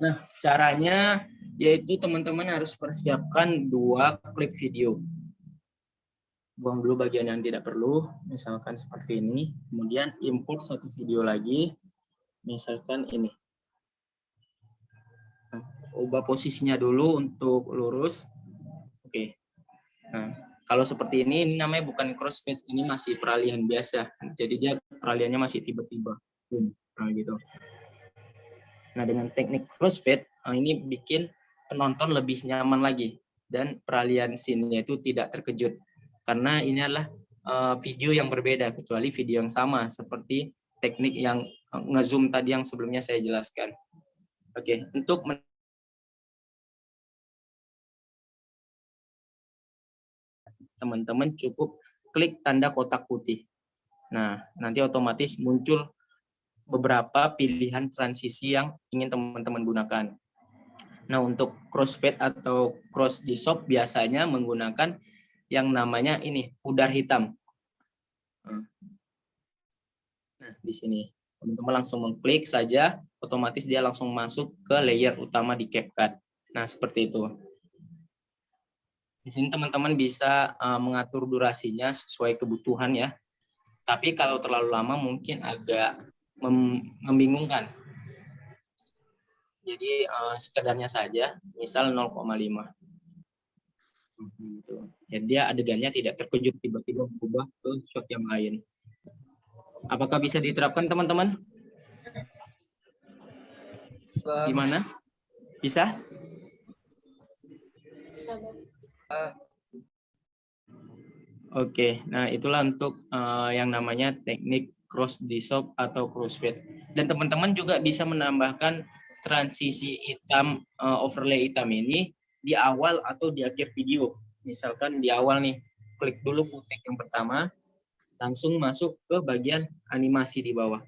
Nah, caranya yaitu teman-teman harus persiapkan 2 klip video. Buang dulu bagian yang tidak perlu, misalkan seperti ini. Kemudian import 1 video lagi, misalkan ini. Nah, ubah posisinya dulu untuk lurus. Oke. Nah, kalau seperti ini namanya bukan crossfade, ini masih peralihan biasa. Jadi dia peralihannya masih tiba-tiba. Nah, gitu. Nah, dengan teknik crossfade, ini bikin penonton lebih nyaman lagi. Dan peralihan scene-nya itu tidak terkejut. Karena ini adalah video yang berbeda, kecuali video yang sama. Seperti teknik yang nge-zoom tadi yang sebelumnya saya jelaskan. Oke, untuk teman-teman cukup klik tanda kotak putih. Nah, nanti otomatis muncul beberapa pilihan transisi yang ingin teman-teman gunakan. Nah, untuk crossfade atau cross dissolve biasanya menggunakan yang namanya ini, pudar hitam. Nah, di sini teman-teman langsung mengklik saja, otomatis dia langsung masuk ke layer utama di CapCut. Nah, seperti itu. Di sini teman-teman bisa mengatur durasinya sesuai kebutuhan ya. Tapi kalau terlalu lama mungkin agak membingungkan. Jadi sekedarnya saja, misal 0,5. Gitu. Ya, dia adegannya tidak terkejut tiba-tiba berubah ke shot yang lain. Apakah bisa diterapkan teman-teman? Gimana? Bisa? Oke, nah itulah untuk yang namanya teknik cross dissolve atau crossfade. Dan teman-teman juga bisa menambahkan transisi hitam, overlay hitam ini di awal atau di akhir video. Misalkan di awal nih, klik dulu footage yang pertama, langsung masuk ke bagian animasi di bawah.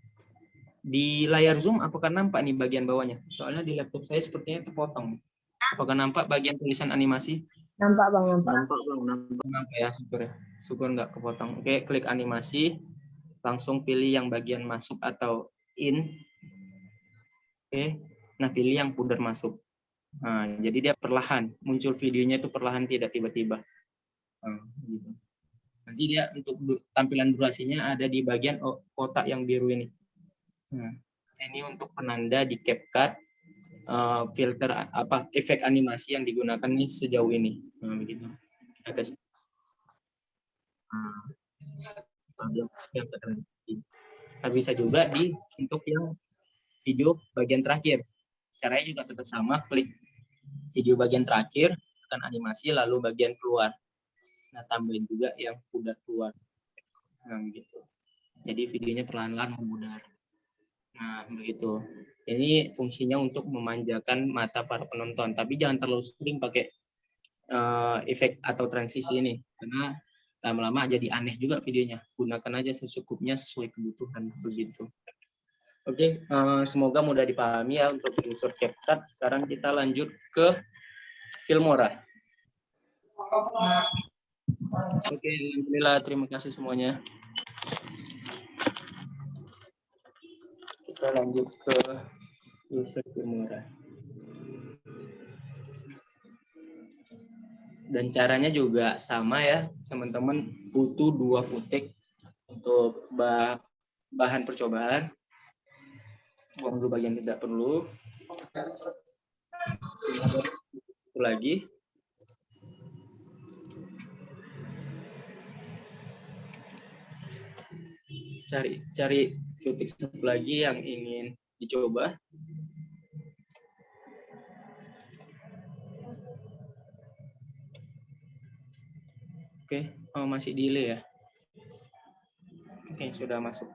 Di layar Zoom apakah nampak nih bagian bawahnya? Soalnya di laptop saya sepertinya terpotong. Apakah nampak bagian tulisan animasi? Nampak Bang, nampak. Nampak ya, syukur ya. Syukur nggak kepotong. Oke, klik animasi, langsung pilih yang bagian masuk atau in. Oke, nah pilih yang pudar masuk. Nah, jadi dia perlahan, muncul videonya itu perlahan, tidak tiba-tiba. Nah, gitu. Nanti dia untuk tampilan durasinya ada di bagian kotak yang biru ini. Nah, ini untuk penanda di CapCut, filter apa efek animasi yang digunakan ini sejauh ini. Nah, begitu. Kita tes. Nah, bisa juga untuk yang video bagian terakhir. Caranya juga tetap sama, klik video bagian terakhir, tekan animasi, lalu bagian keluar. Nah, tambahin juga yang pudar keluar. Nah, gitu. Jadi videonya perlahan-lahan memudar. Nah, begitu. Ini fungsinya untuk memanjakan mata para penonton. Tapi jangan terlalu sering pakai efek atau transisi ini. Karena lama-lama jadi aneh juga videonya. Gunakan aja secukupnya sesuai kebutuhan. Begitu. Oke, semoga mudah dipahami ya untuk user CapCut. Sekarang kita lanjut ke Filmora. Oke, alhamdulillah, terima kasih semuanya. Kita lanjut ke user Filmora. Dan caranya juga sama ya, teman-teman, butuh 2 footage untuk bahan percobaan. Buang dulu bagian tidak perlu. Lagi. Cari footage satu lagi yang ingin dicoba. Oke, masih delay ya. Oke, sudah masuk.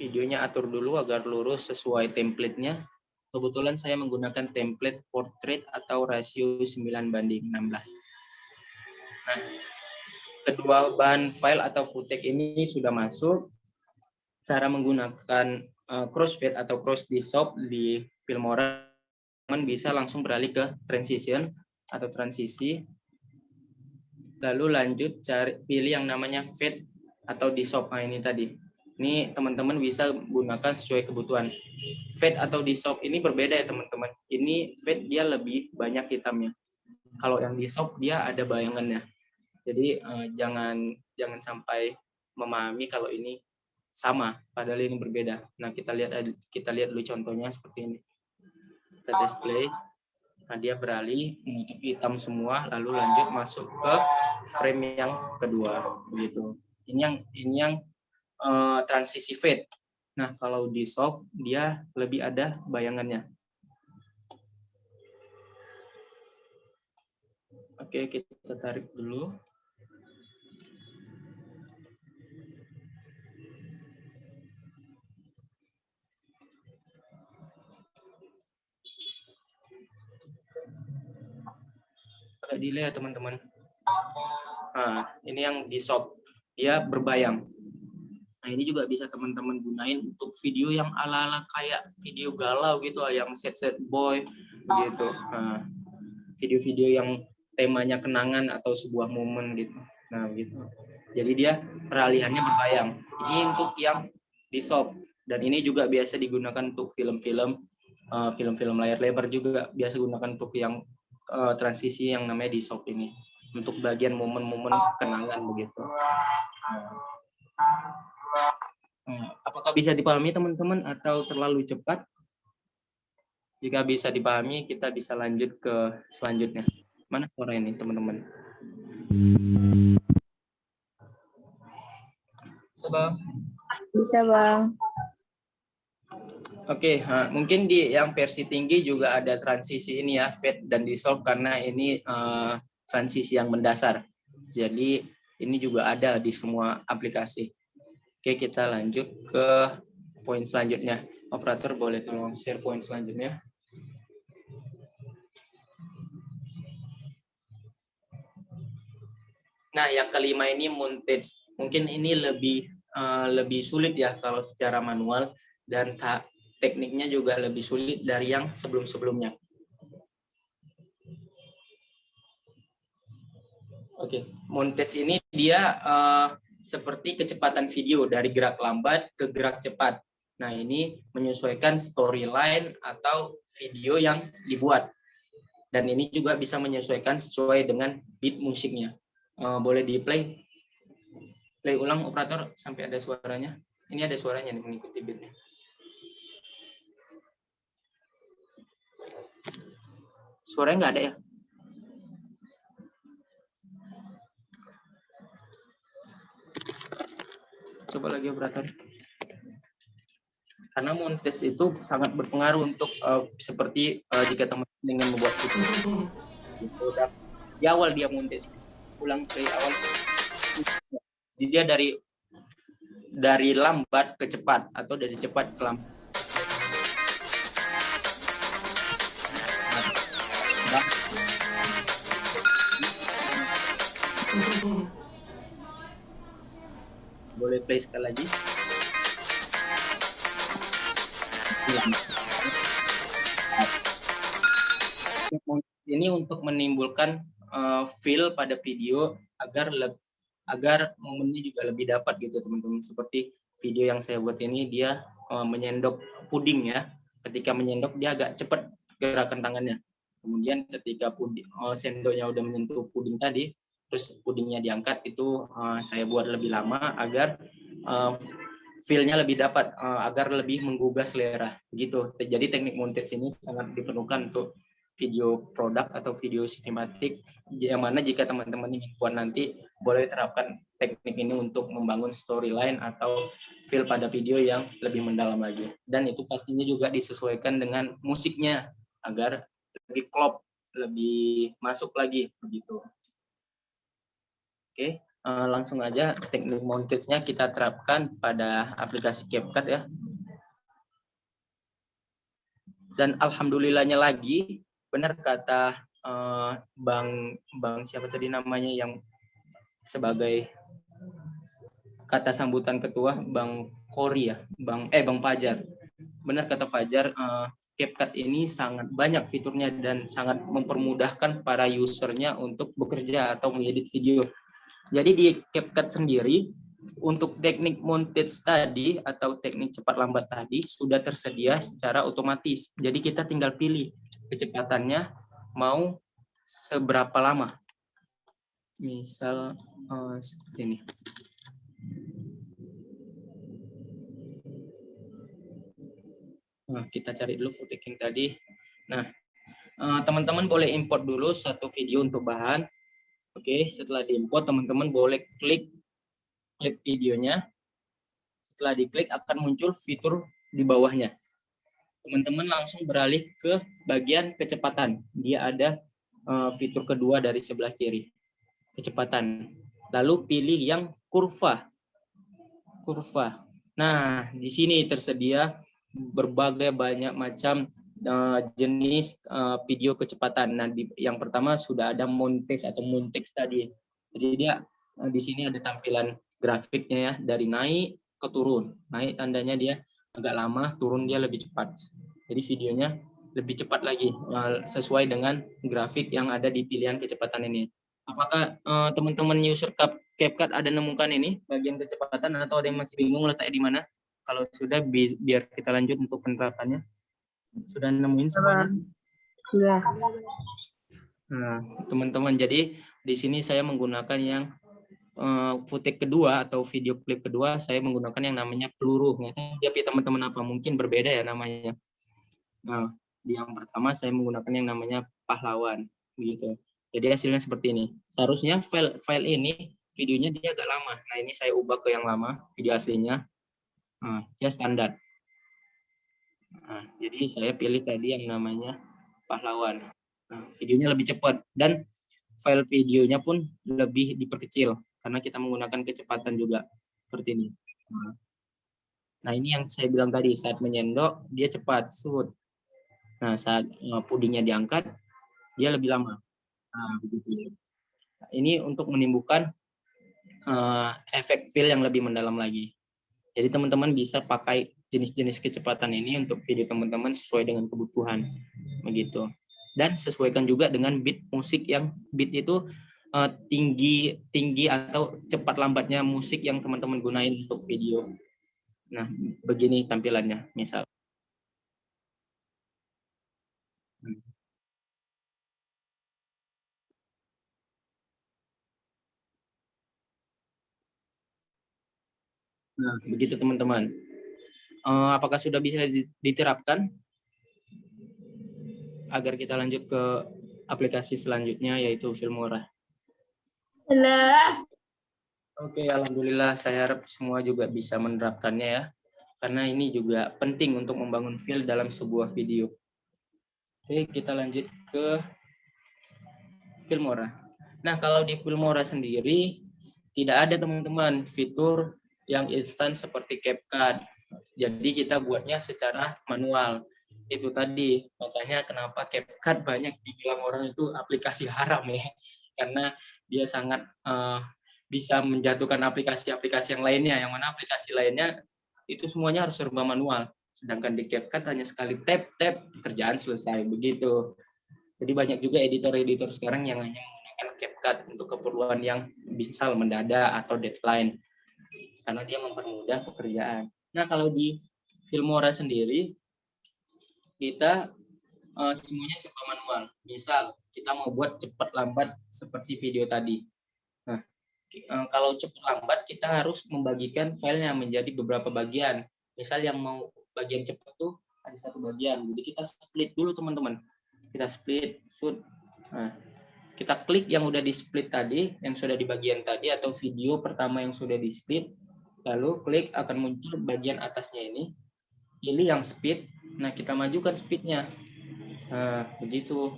Videonya atur dulu agar lurus sesuai template-nya. Kebetulan saya menggunakan template portrait atau rasio 9:16. Nah, kedua bahan file atau footage ini sudah masuk. cara menggunakan crossfade atau cross dissolve di Filmora, teman bisa langsung beralih ke transition atau transisi, lalu lanjut pilih yang namanya fade atau dissolve. Nah, ini tadi. Ini teman-teman bisa gunakan sesuai kebutuhan. Fade atau dissolve ini berbeda ya teman-teman. Ini fade dia lebih banyak hitamnya. Kalau yang dissolve dia ada bayangannya. Jadi jangan sampai memahami kalau ini sama, padahal ini berbeda. Nah, kita lihat dulu contohnya seperti ini. Kita display. Nah, dia beralih menutup hitam semua, lalu lanjut masuk ke frame yang kedua, begitu. Ini yang transisi fade. Nah, kalau dissolve dia lebih ada bayangannya. Oke, kita tarik dulu. Agak delay ya teman-teman. Nah, ini yang dissolve. Dia berbayang. Nah, ini juga bisa teman-teman gunain untuk video yang ala-ala kayak video galau gitu, yang set boy gitu. Nah, video-video yang temanya kenangan atau sebuah momen gitu. Nah, gitu. Jadi dia peralihannya berbayang. Ini untuk yang dissolve, dan ini juga biasa digunakan untuk film-film layar lebar, juga biasa gunakan untuk yang transisi yang namanya dissolve ini. Untuk bagian momen-momen kenangan begitu. Apakah bisa dipahami teman-teman atau terlalu cepat? Jika bisa dipahami, kita bisa lanjut ke selanjutnya. Mana suara ini teman-teman? Bisa Bang. Bisa Bang. Oke, mungkin di yang versi tinggi juga ada transisi ini ya, fade dan dissolve, karena ini transisi yang mendasar. Jadi ini juga ada di semua aplikasi. Oke, kita lanjut ke poin selanjutnya. Operator boleh tolong share poin selanjutnya. Nah, yang kelima ini montage. Mungkin ini lebih sulit ya kalau secara manual, dan tekniknya juga lebih sulit dari yang sebelum-sebelumnya. Oke, montage ini dia seperti kecepatan video dari gerak lambat ke gerak cepat. Nah, ini menyesuaikan storyline atau video yang dibuat. Dan ini juga bisa menyesuaikan sesuai dengan beat musiknya. Boleh di play ulang operator sampai ada suaranya. Ini ada suaranya nih, mengikuti beatnya. Suaranya nggak ada ya? Coba lagi operator. Karena montage itu sangat berpengaruh untuk seperti jika teman-teman ingin membuat video. Dan di awal dia montage, ulang play awal. Jadi dia dari lambat ke cepat atau dari cepat ke lambat. Boleh play sekali lagi. Ini untuk menimbulkan feel pada video agar momennya juga lebih dapat gitu teman-teman. Seperti video yang saya buat ini, dia menyendok puding ya. Ketika menyendok dia agak cepat gerakan tangannya. Kemudian ketika sendoknya udah menyentuh puding tadi, terus pudingnya diangkat, itu saya buat lebih lama agar feel-nya lebih dapat, agar lebih menggugah selera gitu. Jadi teknik montage ini sangat diperlukan untuk video produk atau video sinematik, yang mana jika teman-teman ingin buat nanti, boleh terapkan teknik ini untuk membangun storyline atau feel pada video yang lebih mendalam lagi. Dan itu pastinya juga disesuaikan dengan musiknya agar lebih klop, lebih masuk lagi begitu. Oke, langsung aja teknik montage-nya kita terapkan pada aplikasi CapCut ya. Dan alhamdulillahnya lagi, benar kata Bang siapa tadi namanya yang sebagai kata sambutan ketua Bang Kori ya, Bang Fajar. Benar kata Fajar, CapCut ini sangat banyak fiturnya dan sangat mempermudahkan para usernya untuk bekerja atau mengedit video. Jadi di CapCut sendiri untuk teknik montage tadi atau teknik cepat lambat tadi sudah tersedia secara otomatis. Jadi kita tinggal pilih kecepatannya mau seberapa lama. Misal seperti ini. Nah, kita cari dulu footage tadi. Nah, teman-teman boleh import dulu satu video untuk bahan. Oke, setelah diimport teman-teman boleh klik videonya. Setelah diklik akan muncul fitur di bawahnya. Teman-teman langsung beralih ke bagian kecepatan. Dia ada fitur kedua dari sebelah kiri. Kecepatan. Lalu pilih yang kurva. Nah, di sini tersedia berbagai banyak macam jenis video kecepatan. Nah, yang pertama sudah ada montage tadi. Jadi dia di sini ada tampilan grafiknya ya, dari naik ke turun. Naik tandanya dia agak lama, turun dia lebih cepat. Jadi videonya lebih cepat lagi sesuai dengan grafik yang ada di pilihan kecepatan ini. Apakah teman-teman user CapCut ada nemukan ini bagian kecepatan atau ada yang masih bingung letaknya di mana? Kalau sudah biar kita lanjut untuk penerapannya. Sudah nemuin semuanya? Sudah. Nah, teman-teman, jadi di sini saya menggunakan yang footage kedua atau video klip kedua, saya menggunakan yang namanya peluru. Nggak tahu teman-teman apa, mungkin berbeda ya namanya. Nah, di yang pertama saya menggunakan yang namanya pahlawan, begitu. Jadi hasilnya seperti ini. Seharusnya file ini videonya dia agak lama. Nah, ini saya ubah ke yang lama, video aslinya. Nah, dia standar. Nah, jadi saya pilih tadi yang namanya pahlawan. Nah, videonya lebih cepat dan file videonya pun lebih diperkecil karena kita menggunakan kecepatan juga seperti ini. Nah, ini yang saya bilang tadi, saat menyendok dia cepat, shoot. Nah, saat pudingnya diangkat dia lebih lama. Nah, begitu. Nah, ini untuk menimbulkan efek feel yang lebih mendalam lagi. Jadi teman-teman bisa pakai jenis-jenis kecepatan ini untuk video teman-teman sesuai dengan kebutuhan, begitu. Dan sesuaikan juga dengan beat musik yang beat itu tinggi atau cepat lambatnya musik yang teman-teman gunain untuk video. Nah, begini tampilannya, misal. Nah, begitu teman-teman. Apakah sudah bisa diterapkan? Agar kita lanjut ke aplikasi selanjutnya, yaitu Filmora. Oke, alhamdulillah saya harap semua juga bisa menerapkannya ya. Karena ini juga penting untuk membangun feel dalam sebuah video. Oke, kita lanjut ke Filmora. Nah, kalau di Filmora sendiri tidak ada teman-teman fitur yang instan seperti CapCut. Jadi kita buatnya secara manual. Itu tadi, makanya kenapa CapCut banyak dibilang orang itu aplikasi haram ya. Karena dia sangat bisa menjatuhkan aplikasi-aplikasi yang lainnya, yang mana aplikasi lainnya itu semuanya harus serba manual. Sedangkan di CapCut hanya sekali tap, kerjaan selesai, begitu. Jadi banyak juga editor-editor sekarang yang hanya menggunakan CapCut untuk keperluan yang misal mendadak atau deadline. Karena dia mempermudah pekerjaan. Nah, kalau di Filmora sendiri, kita semuanya serba manual. Misal, kita mau buat cepat lambat seperti video tadi. Nah, kalau cepat lambat, kita harus membagikan filenya menjadi beberapa bagian. Misal yang mau bagian cepat tuh ada satu bagian. Jadi kita split dulu teman-teman. Kita split, shoot. Nah, kita klik yang udah di split tadi, yang sudah di bagian tadi, atau video pertama yang sudah di split. Lalu klik akan muncul bagian atasnya ini, pilih yang speed. Nah, kita majukan speednya. Nah, begitu.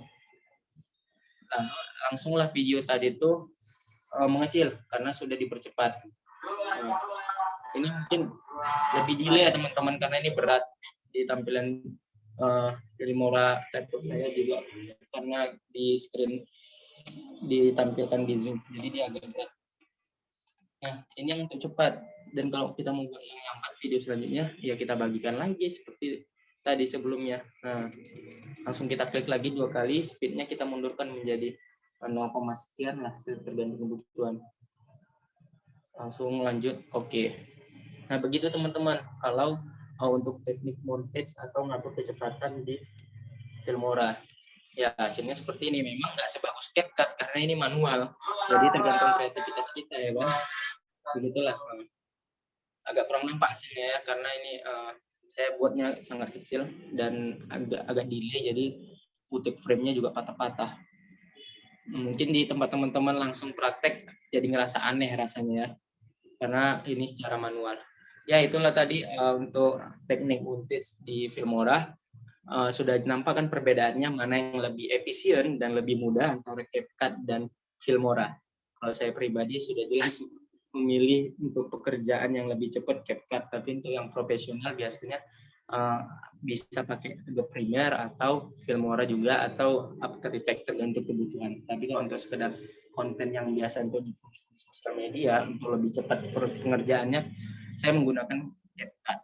Lalu langsunglah video tadi itu mengecil karena sudah dipercepat. Nah, ini mungkin lebih delay ya teman-teman karena ini berat di tampilan Filmora laptop saya juga karena di screen ditampilkan di Zoom, jadi dia agak berat. Nah, ini yang untuk cepat. Dan kalau kita mau buat yang lambat video selanjutnya, ya kita bagikan lagi seperti tadi sebelumnya. Nah, langsung kita klik lagi 2 kali, speednya kita mundurkan menjadi 0, sekian lah, tergantung kebutuhan. Langsung lanjut, oke. Nah, begitu teman-teman, kalau untuk teknik montage atau ngatur kecepatan di Filmora. Ya, hasilnya seperti ini. Memang nggak sebagus CapCut karena ini manual. Jadi tergantung kreativitas kita ya, Bang. Begitulah. Agak kurang nampak hasilnya ya, karena ini saya buatnya sangat kecil dan agak delay, jadi footage frame-nya juga patah-patah. Mungkin di tempat teman-teman langsung praktek jadi ngerasa aneh rasanya ya, karena ini secara manual. Ya, itulah tadi untuk teknik montage di Filmora. Sudah nampak kan perbedaannya, mana yang lebih efisien dan lebih mudah antara CapCut dan Filmora. Kalau saya pribadi sudah jelas memilih untuk pekerjaan yang lebih cepat CapCut, tapi untuk yang profesional biasanya bisa pakai Adobe Premiere atau Filmora juga, atau After Effects tergantung kebutuhan. Tapi kalau untuk sekedar konten yang biasa untuk dipublish di sosial media untuk lebih cepat pengerjaannya, saya menggunakan CapCut.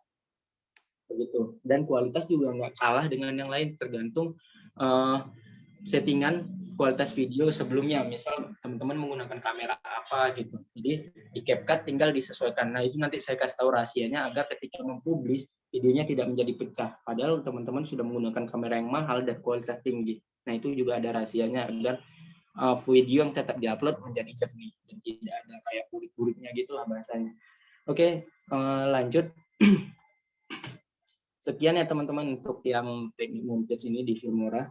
Begitu. Dan kualitas juga nggak kalah dengan yang lain, tergantung settingan kualitas video sebelumnya. Misal teman-teman menggunakan kamera apa gitu, jadi di CapCut tinggal disesuaikan. Nah, itu nanti saya kasih tahu rahasianya agar ketika mempublish videonya tidak menjadi pecah, padahal teman-teman sudah menggunakan kamera yang mahal dan kualitas tinggi. Nah, itu juga ada rahasianya agar video yang tetap diupload menjadi jernih dan tidak ada kayak burik-buriknya gitulah bahasanya. Oke, lanjut. Sekian ya teman-teman untuk yang teknik montage ini di Filmora.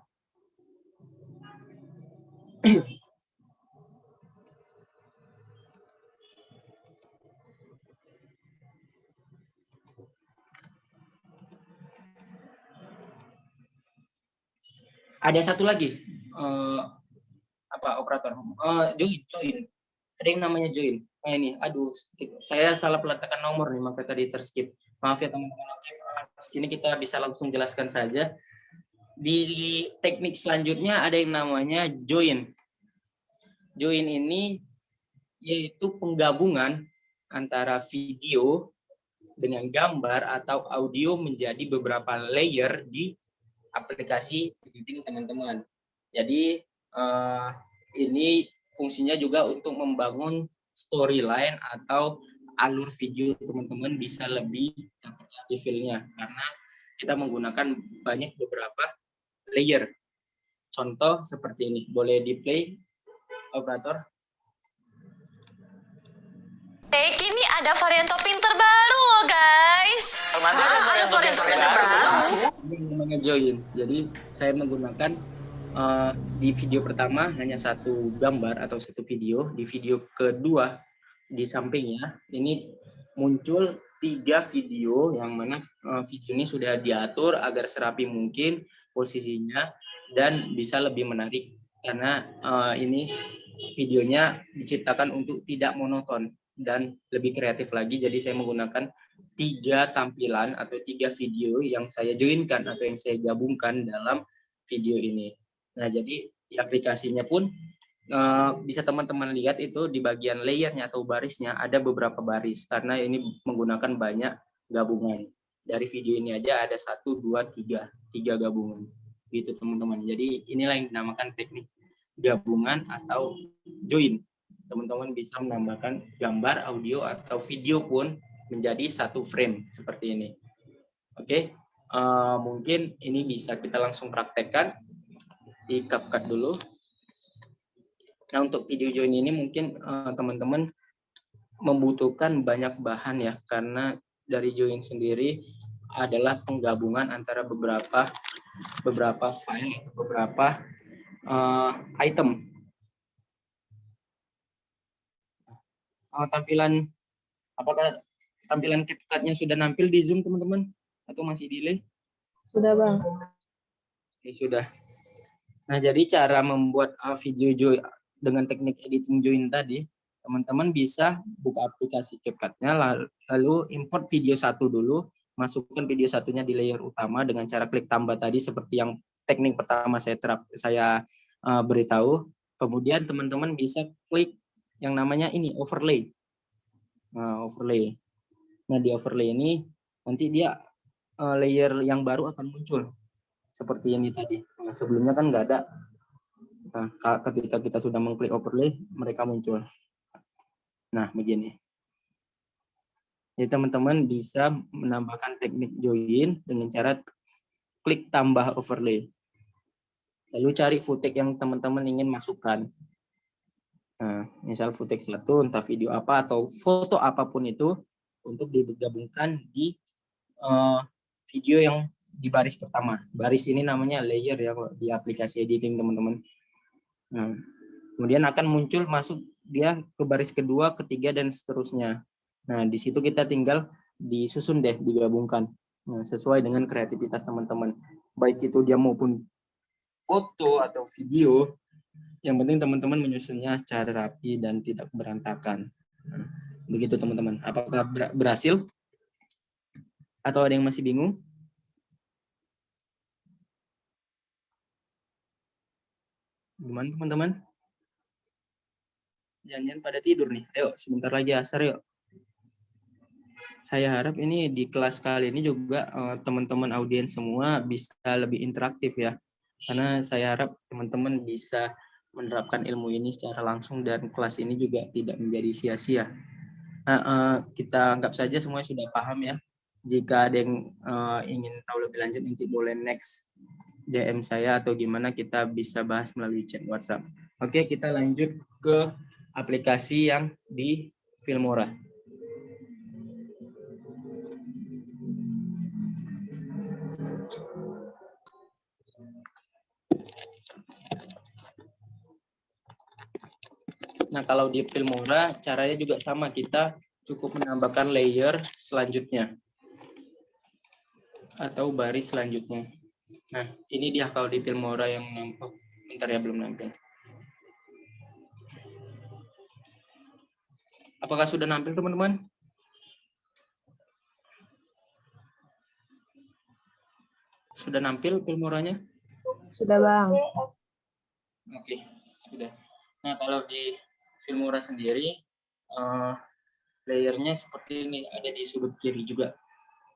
Ada satu lagi, operator? Join. Ada yang namanya join. Nah ini, aduh, saya salah peletakan nomor nih, maka tadi terskip. Maaf ya teman-teman. Oke, di sini kita bisa langsung jelaskan saja. Di teknik selanjutnya ada yang namanya join. Join ini yaitu penggabungan antara video dengan gambar atau audio menjadi beberapa layer di aplikasi editing teman-teman. Jadi ini fungsinya juga untuk membangun storyline atau alur video teman-teman bisa lebih dapat lagi feel-nya, karena kita menggunakan banyak beberapa layer. Contoh seperti ini, boleh di play operator. Take ini ada varian topping terbaru loh guys. Ada varian topping terbaru. Ini namanya join. Jadi saya menggunakan di video pertama hanya satu gambar atau satu video. Di video kedua di sampingnya ini muncul 3 video, yang mana video ini sudah diatur agar serapi mungkin posisinya dan bisa lebih menarik, karena ini videonya diciptakan untuk tidak monoton dan lebih kreatif lagi. Jadi saya menggunakan 3 tampilan atau 3 video yang saya joinkan atau yang saya gabungkan dalam video ini. Nah, jadi di aplikasinya pun bisa teman-teman lihat itu di bagian layernya atau barisnya ada beberapa baris, karena ini menggunakan banyak gabungan. Dari video ini aja ada 1, 2, 3 gabungan gitu teman-teman. Jadi inilah yang dinamakan teknik gabungan atau join. Teman-teman bisa menambahkan gambar, audio, atau video pun menjadi satu frame seperti ini. Oke, mungkin ini bisa kita langsung praktekkan di CapCut dulu. Nah, untuk video join ini mungkin teman-teman membutuhkan banyak bahan ya, karena dari join sendiri adalah penggabungan antara beberapa file atau beberapa item. Apakah tampilan CapCut-nya sudah nampil di Zoom teman-teman atau masih delay? Sudah Bang. Oke, sudah. Nah, jadi cara membuat video join dengan teknik editing join tadi, teman-teman bisa buka aplikasi CapCut-nya, lalu import video 1 dulu, masukkan video satunya di layer utama dengan cara klik tambah tadi seperti yang teknik pertama saya beritahu. Kemudian teman-teman bisa klik yang namanya ini overlay. Nah, overlay. Nah, di overlay ini nanti dia layer yang baru akan muncul seperti ini tadi. Nah, sebelumnya kan nggak ada. Nah, ketika kita sudah mengklik overlay, mereka muncul. Nah, begini. Jadi teman-teman bisa menambahkan teknik join dengan cara klik tambah overlay. Lalu cari footage yang teman-teman ingin masukkan. Nah, misal footage 1, entah video apa atau foto apapun itu untuk digabungkan di video yang di baris pertama. Baris ini namanya layer ya di aplikasi editing teman-teman. Nah, kemudian akan muncul masuk dia ke baris kedua, ketiga dan seterusnya. Nah, di situ kita tinggal disusun deh, digabungkan. Nah, sesuai dengan kreativitas teman-teman. Baik itu dia maupun foto atau video, yang penting teman-teman menyusunnya secara rapi dan tidak berantakan. Nah, begitu teman-teman. Apakah berhasil? Atau ada yang masih bingung? Gimana teman-teman? Jangan pada tidur nih. Ayo, sebentar lagi asar yuk. Saya harap ini di kelas kali ini juga teman-teman audiens semua bisa lebih interaktif ya. Karena saya harap teman-teman bisa menerapkan ilmu ini secara langsung dan kelas ini juga tidak menjadi sia-sia. Nah, kita anggap saja semuanya sudah paham ya. Jika ada yang ingin tahu lebih lanjut nanti boleh next DM saya atau gimana kita bisa bahas melalui chat WhatsApp. Oke, kita lanjut ke aplikasi yang di Filmora. Nah, kalau di Filmora caranya juga sama, kita cukup menambahkan layer selanjutnya atau baris selanjutnya. Nah, ini dia kalau di Filmora yang nampak. Bentar ya, belum nampil. Apakah sudah nampil teman-teman? Sudah nampil Filmoranya? Sudah Bang. Oke, sudah. Nah, kalau di Filmora sendiri, layernya seperti ini, ada di sudut kiri juga.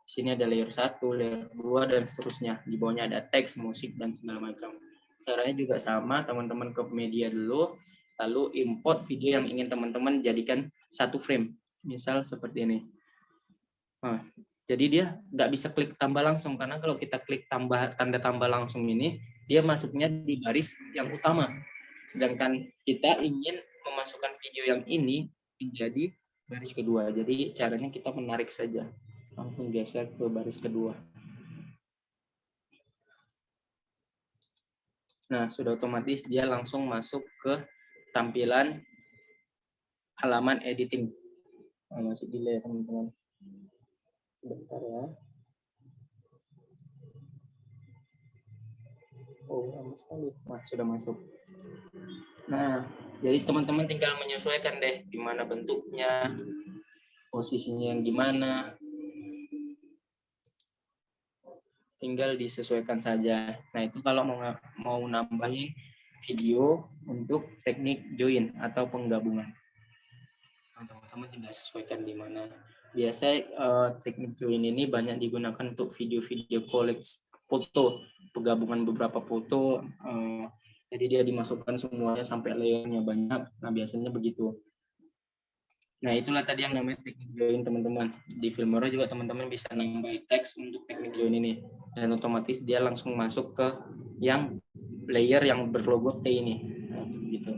Di sini ada layer 1, layer 2, dan seterusnya. Di bawahnya ada teks, musik, dan segala macam. Caranya juga sama, teman-teman ke media dulu, lalu import video yang ingin teman-teman jadikan satu frame. Misal seperti ini. Nah, jadi dia nggak bisa klik tambah langsung, karena kalau kita klik tanda tambah langsung ini, dia masuknya di baris yang utama. Sedangkan kita ingin memasukkan video yang ini menjadi baris kedua. Jadi caranya kita menarik saja. Langsung geser ke baris kedua. Nah, sudah otomatis dia langsung masuk ke tampilan halaman editing. Nah, masih delay teman-teman. Sebentar ya. Oh, lama sekali. Nah, sudah masuk. Nah, jadi teman-teman tinggal menyesuaikan deh gimana bentuknya, posisinya yang gimana. Tinggal disesuaikan saja. Nah, itu kalau mau nambahin video untuk teknik join atau penggabungan. Teman-teman tinggal sesuaikan di mana. Biasa teknik join ini banyak digunakan untuk video-video collage foto, penggabungan beberapa foto. Jadi dia dimasukkan semuanya sampai layernya banyak. Nah, biasanya begitu. Nah, itulah tadi yang namanya teknik join teman-teman. Di Filmora juga teman-teman bisa nambah teks untuk teknik join ini. Dan otomatis dia langsung masuk ke yang layer yang berlogo T ini. Nah, gitu.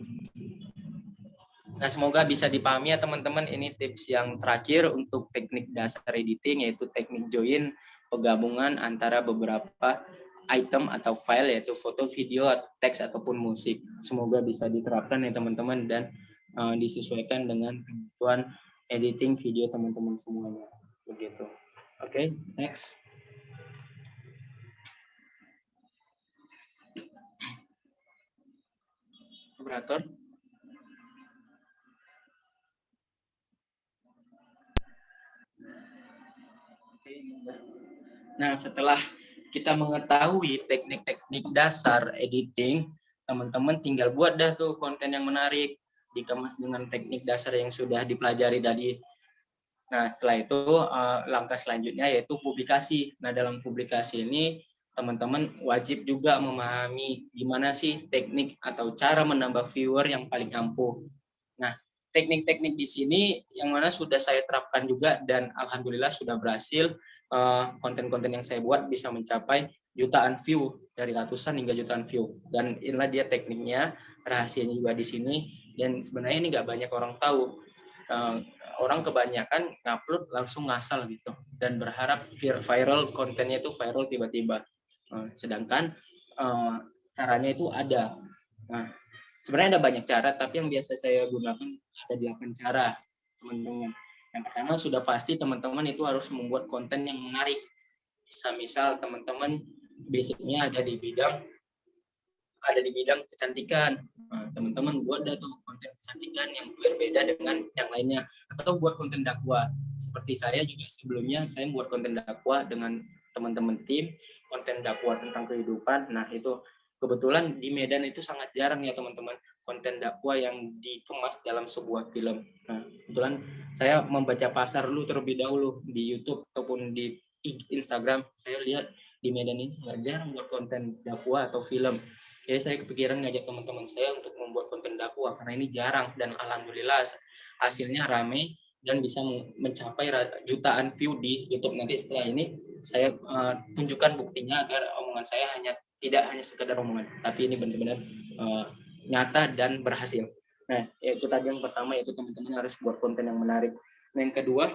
Nah, semoga bisa dipahami ya teman-teman. Ini tips yang terakhir untuk teknik dasar editing, yaitu teknik join, penggabungan antara beberapa item atau file, yaitu foto, video, teks, ataupun musik. Semoga bisa diterapkan ya teman-teman dan disesuaikan dengan kebutuhan editing video teman-teman semuanya. Begitu. Oke, next. Operator. Nah, setelah kita mengetahui teknik-teknik dasar editing, teman-teman tinggal buat dah tuh konten yang menarik, dikemas dengan teknik dasar yang sudah dipelajari tadi. Nah, setelah itu langkah selanjutnya yaitu publikasi. Nah, dalam publikasi ini teman-teman wajib juga memahami gimana sih teknik atau cara menambah viewer yang paling ampuh. Nah, teknik-teknik di sini yang mana sudah saya terapkan juga dan alhamdulillah sudah berhasil. Konten-konten yang saya buat bisa mencapai jutaan view, dari ratusan hingga jutaan view. Dan inilah dia tekniknya, rahasianya juga di sini. Dan sebenarnya ini nggak banyak orang tahu. Orang kebanyakan ngupload langsung ngasal gitu dan berharap viral, kontennya itu viral tiba-tiba. Sedangkan caranya itu ada. Nah, sebenarnya ada banyak cara, tapi yang biasa saya gunakan ada 8 cara, teman-teman. Yang pertama sudah pasti teman-teman itu harus membuat konten yang menarik. Misal teman-teman basicnya ada di bidang kecantikan. Nah, teman-teman buat dah tuh konten kecantikan yang berbeda dengan yang lainnya, atau buat konten dakwah. Seperti saya juga sebelumnya saya buat konten dakwah dengan teman-teman tim, konten dakwah tentang kehidupan. Nah, itu kebetulan di Medan itu sangat jarang ya teman-teman konten dakwah yang dikemas dalam sebuah film. Nah, kebetulan saya membaca pasar dulu terlebih dahulu di YouTube ataupun di Instagram. Saya lihat di Medan ini sangat jarang buat konten dakwah atau film. Jadi saya kepikiran ngajak teman-teman saya untuk membuat konten dakwah karena ini jarang dan alhamdulillah hasilnya rame dan bisa mencapai jutaan view di YouTube. Nanti setelah ini saya tunjukkan buktinya agar omongan saya tidak hanya sekedar omongan, tapi ini benar-benar nyata dan berhasil. Nah, itu tadi yang pertama, yaitu teman-teman harus buat konten yang menarik. Nah, yang kedua,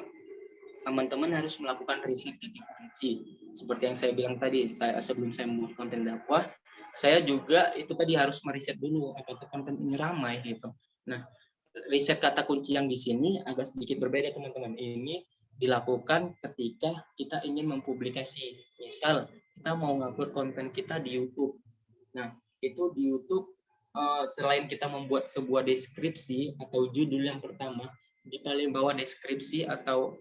teman-teman harus melakukan riset kata kunci. Seperti yang saya bilang tadi, sebelum saya membuat konten dakwah, saya juga itu tadi harus meriset dulu apakah konten ini ramai gitu. Nah, riset kata kunci yang di sini agak sedikit berbeda teman-teman. Ini dilakukan ketika kita ingin mempublikasi. Misal kita mau ngupload konten kita di YouTube. Nah, itu di YouTube selain kita membuat sebuah deskripsi atau judul yang pertama, di paling bawah deskripsi atau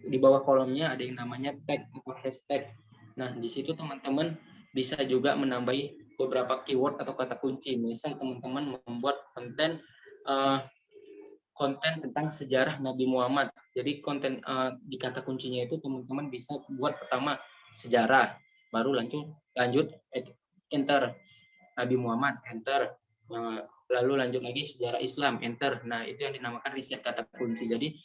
di bawah kolomnya ada yang namanya tag atau hashtag. Nah, di situ teman-teman bisa juga menambahi beberapa keyword atau kata kunci. Misal teman-teman membuat konten tentang sejarah Nabi Muhammad. Jadi konten di kata kuncinya itu teman-teman bisa buat pertama sejarah, baru lanjut enter Nabi Muhammad, enter, lalu lanjut lagi sejarah Islam, enter. Nah, itu yang dinamakan riset kata kunci. Jadi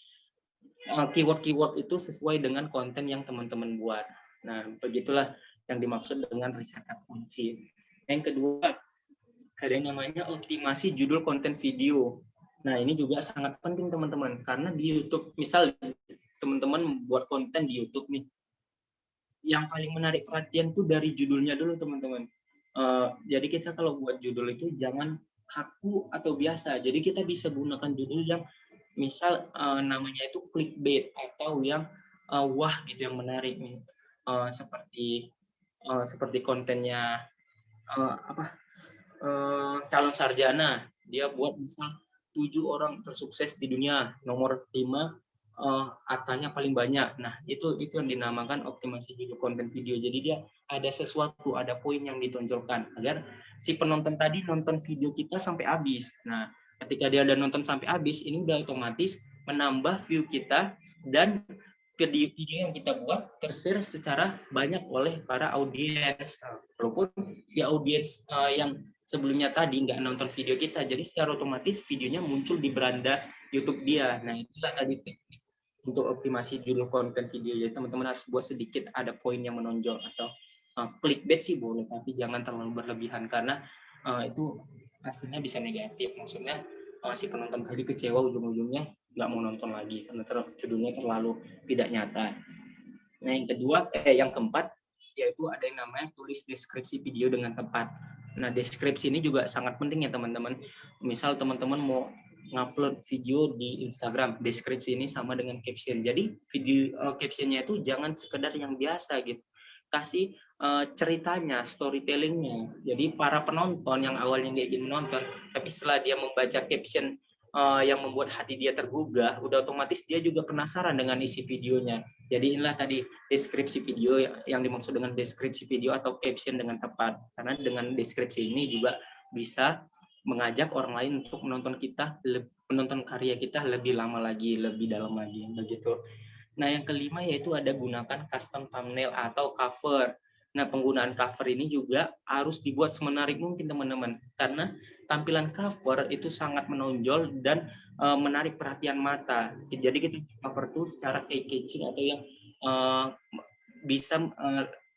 keyword-keyword itu sesuai dengan konten yang teman-teman buat. Nah, begitulah yang dimaksud dengan riset kata kunci. Yang kedua, ada yang namanya optimasi judul konten video. Nah, ini juga sangat penting teman-teman, karena di YouTube, misal teman-teman buat konten di YouTube nih, yang paling menarik perhatian tuh dari judulnya dulu teman-teman. Jadi kita kalau buat judul itu jangan kaku atau biasa. Jadi kita bisa gunakan judul yang misal namanya itu clickbait atau yang wah gitu, yang menarik nih. Seperti kontennya calon sarjana, dia buat misal 7 orang tersukses di dunia, nomor 5 artanya paling banyak. Nah, itu yang dinamakan optimasi judul konten video. Jadi dia ada sesuatu, ada poin yang ditonjolkan agar si penonton tadi nonton video kita sampai habis. Nah, ketika dia udah nonton sampai habis, ini udah otomatis menambah view kita dan video yang kita buat tershare secara banyak oleh para audiens. Walaupun via audiens yang sebelumnya tadi nggak nonton video kita, jadi secara otomatis videonya muncul di beranda YouTube dia. Nah, itulah tadi teknik untuk optimasi judul konten video. Jadi teman-teman harus buat sedikit ada poin yang menonjol, atau clickbait sih boleh, tapi jangan terlalu berlebihan karena itu hasilnya bisa negatif. Maksudnya si penonton tadi kecewa, ujung-ujungnya nggak mau nonton lagi karena judulnya terlalu tidak nyata. Nah, yang keempat yaitu ada yang namanya tulis deskripsi video dengan tepat. Nah, deskripsi ini juga sangat penting ya teman-teman. Misal teman-teman mau ngupload video di Instagram, deskripsi ini sama dengan caption. Jadi video captionnya itu jangan sekedar yang biasa gitu, kasih ceritanya, storytellingnya. Jadi para penonton yang awalnya nggak ingin menonton, tapi setelah dia membaca caption yang membuat hati dia tergugah, udah otomatis dia juga penasaran dengan isi videonya. Jadi inilah tadi deskripsi video yang dimaksud dengan deskripsi video atau caption dengan tepat. Karena dengan deskripsi ini juga bisa mengajak orang lain untuk menonton menonton karya kita lebih lama lagi, lebih dalam lagi, begitu. Nah, yang kelima yaitu ada gunakan custom thumbnail atau cover. Nah, penggunaan cover ini juga harus dibuat semenarik mungkin teman-teman, karena tampilan cover itu sangat menonjol dan menarik perhatian mata. Jadi kita cover tuh secara eye-catching atau yang bisa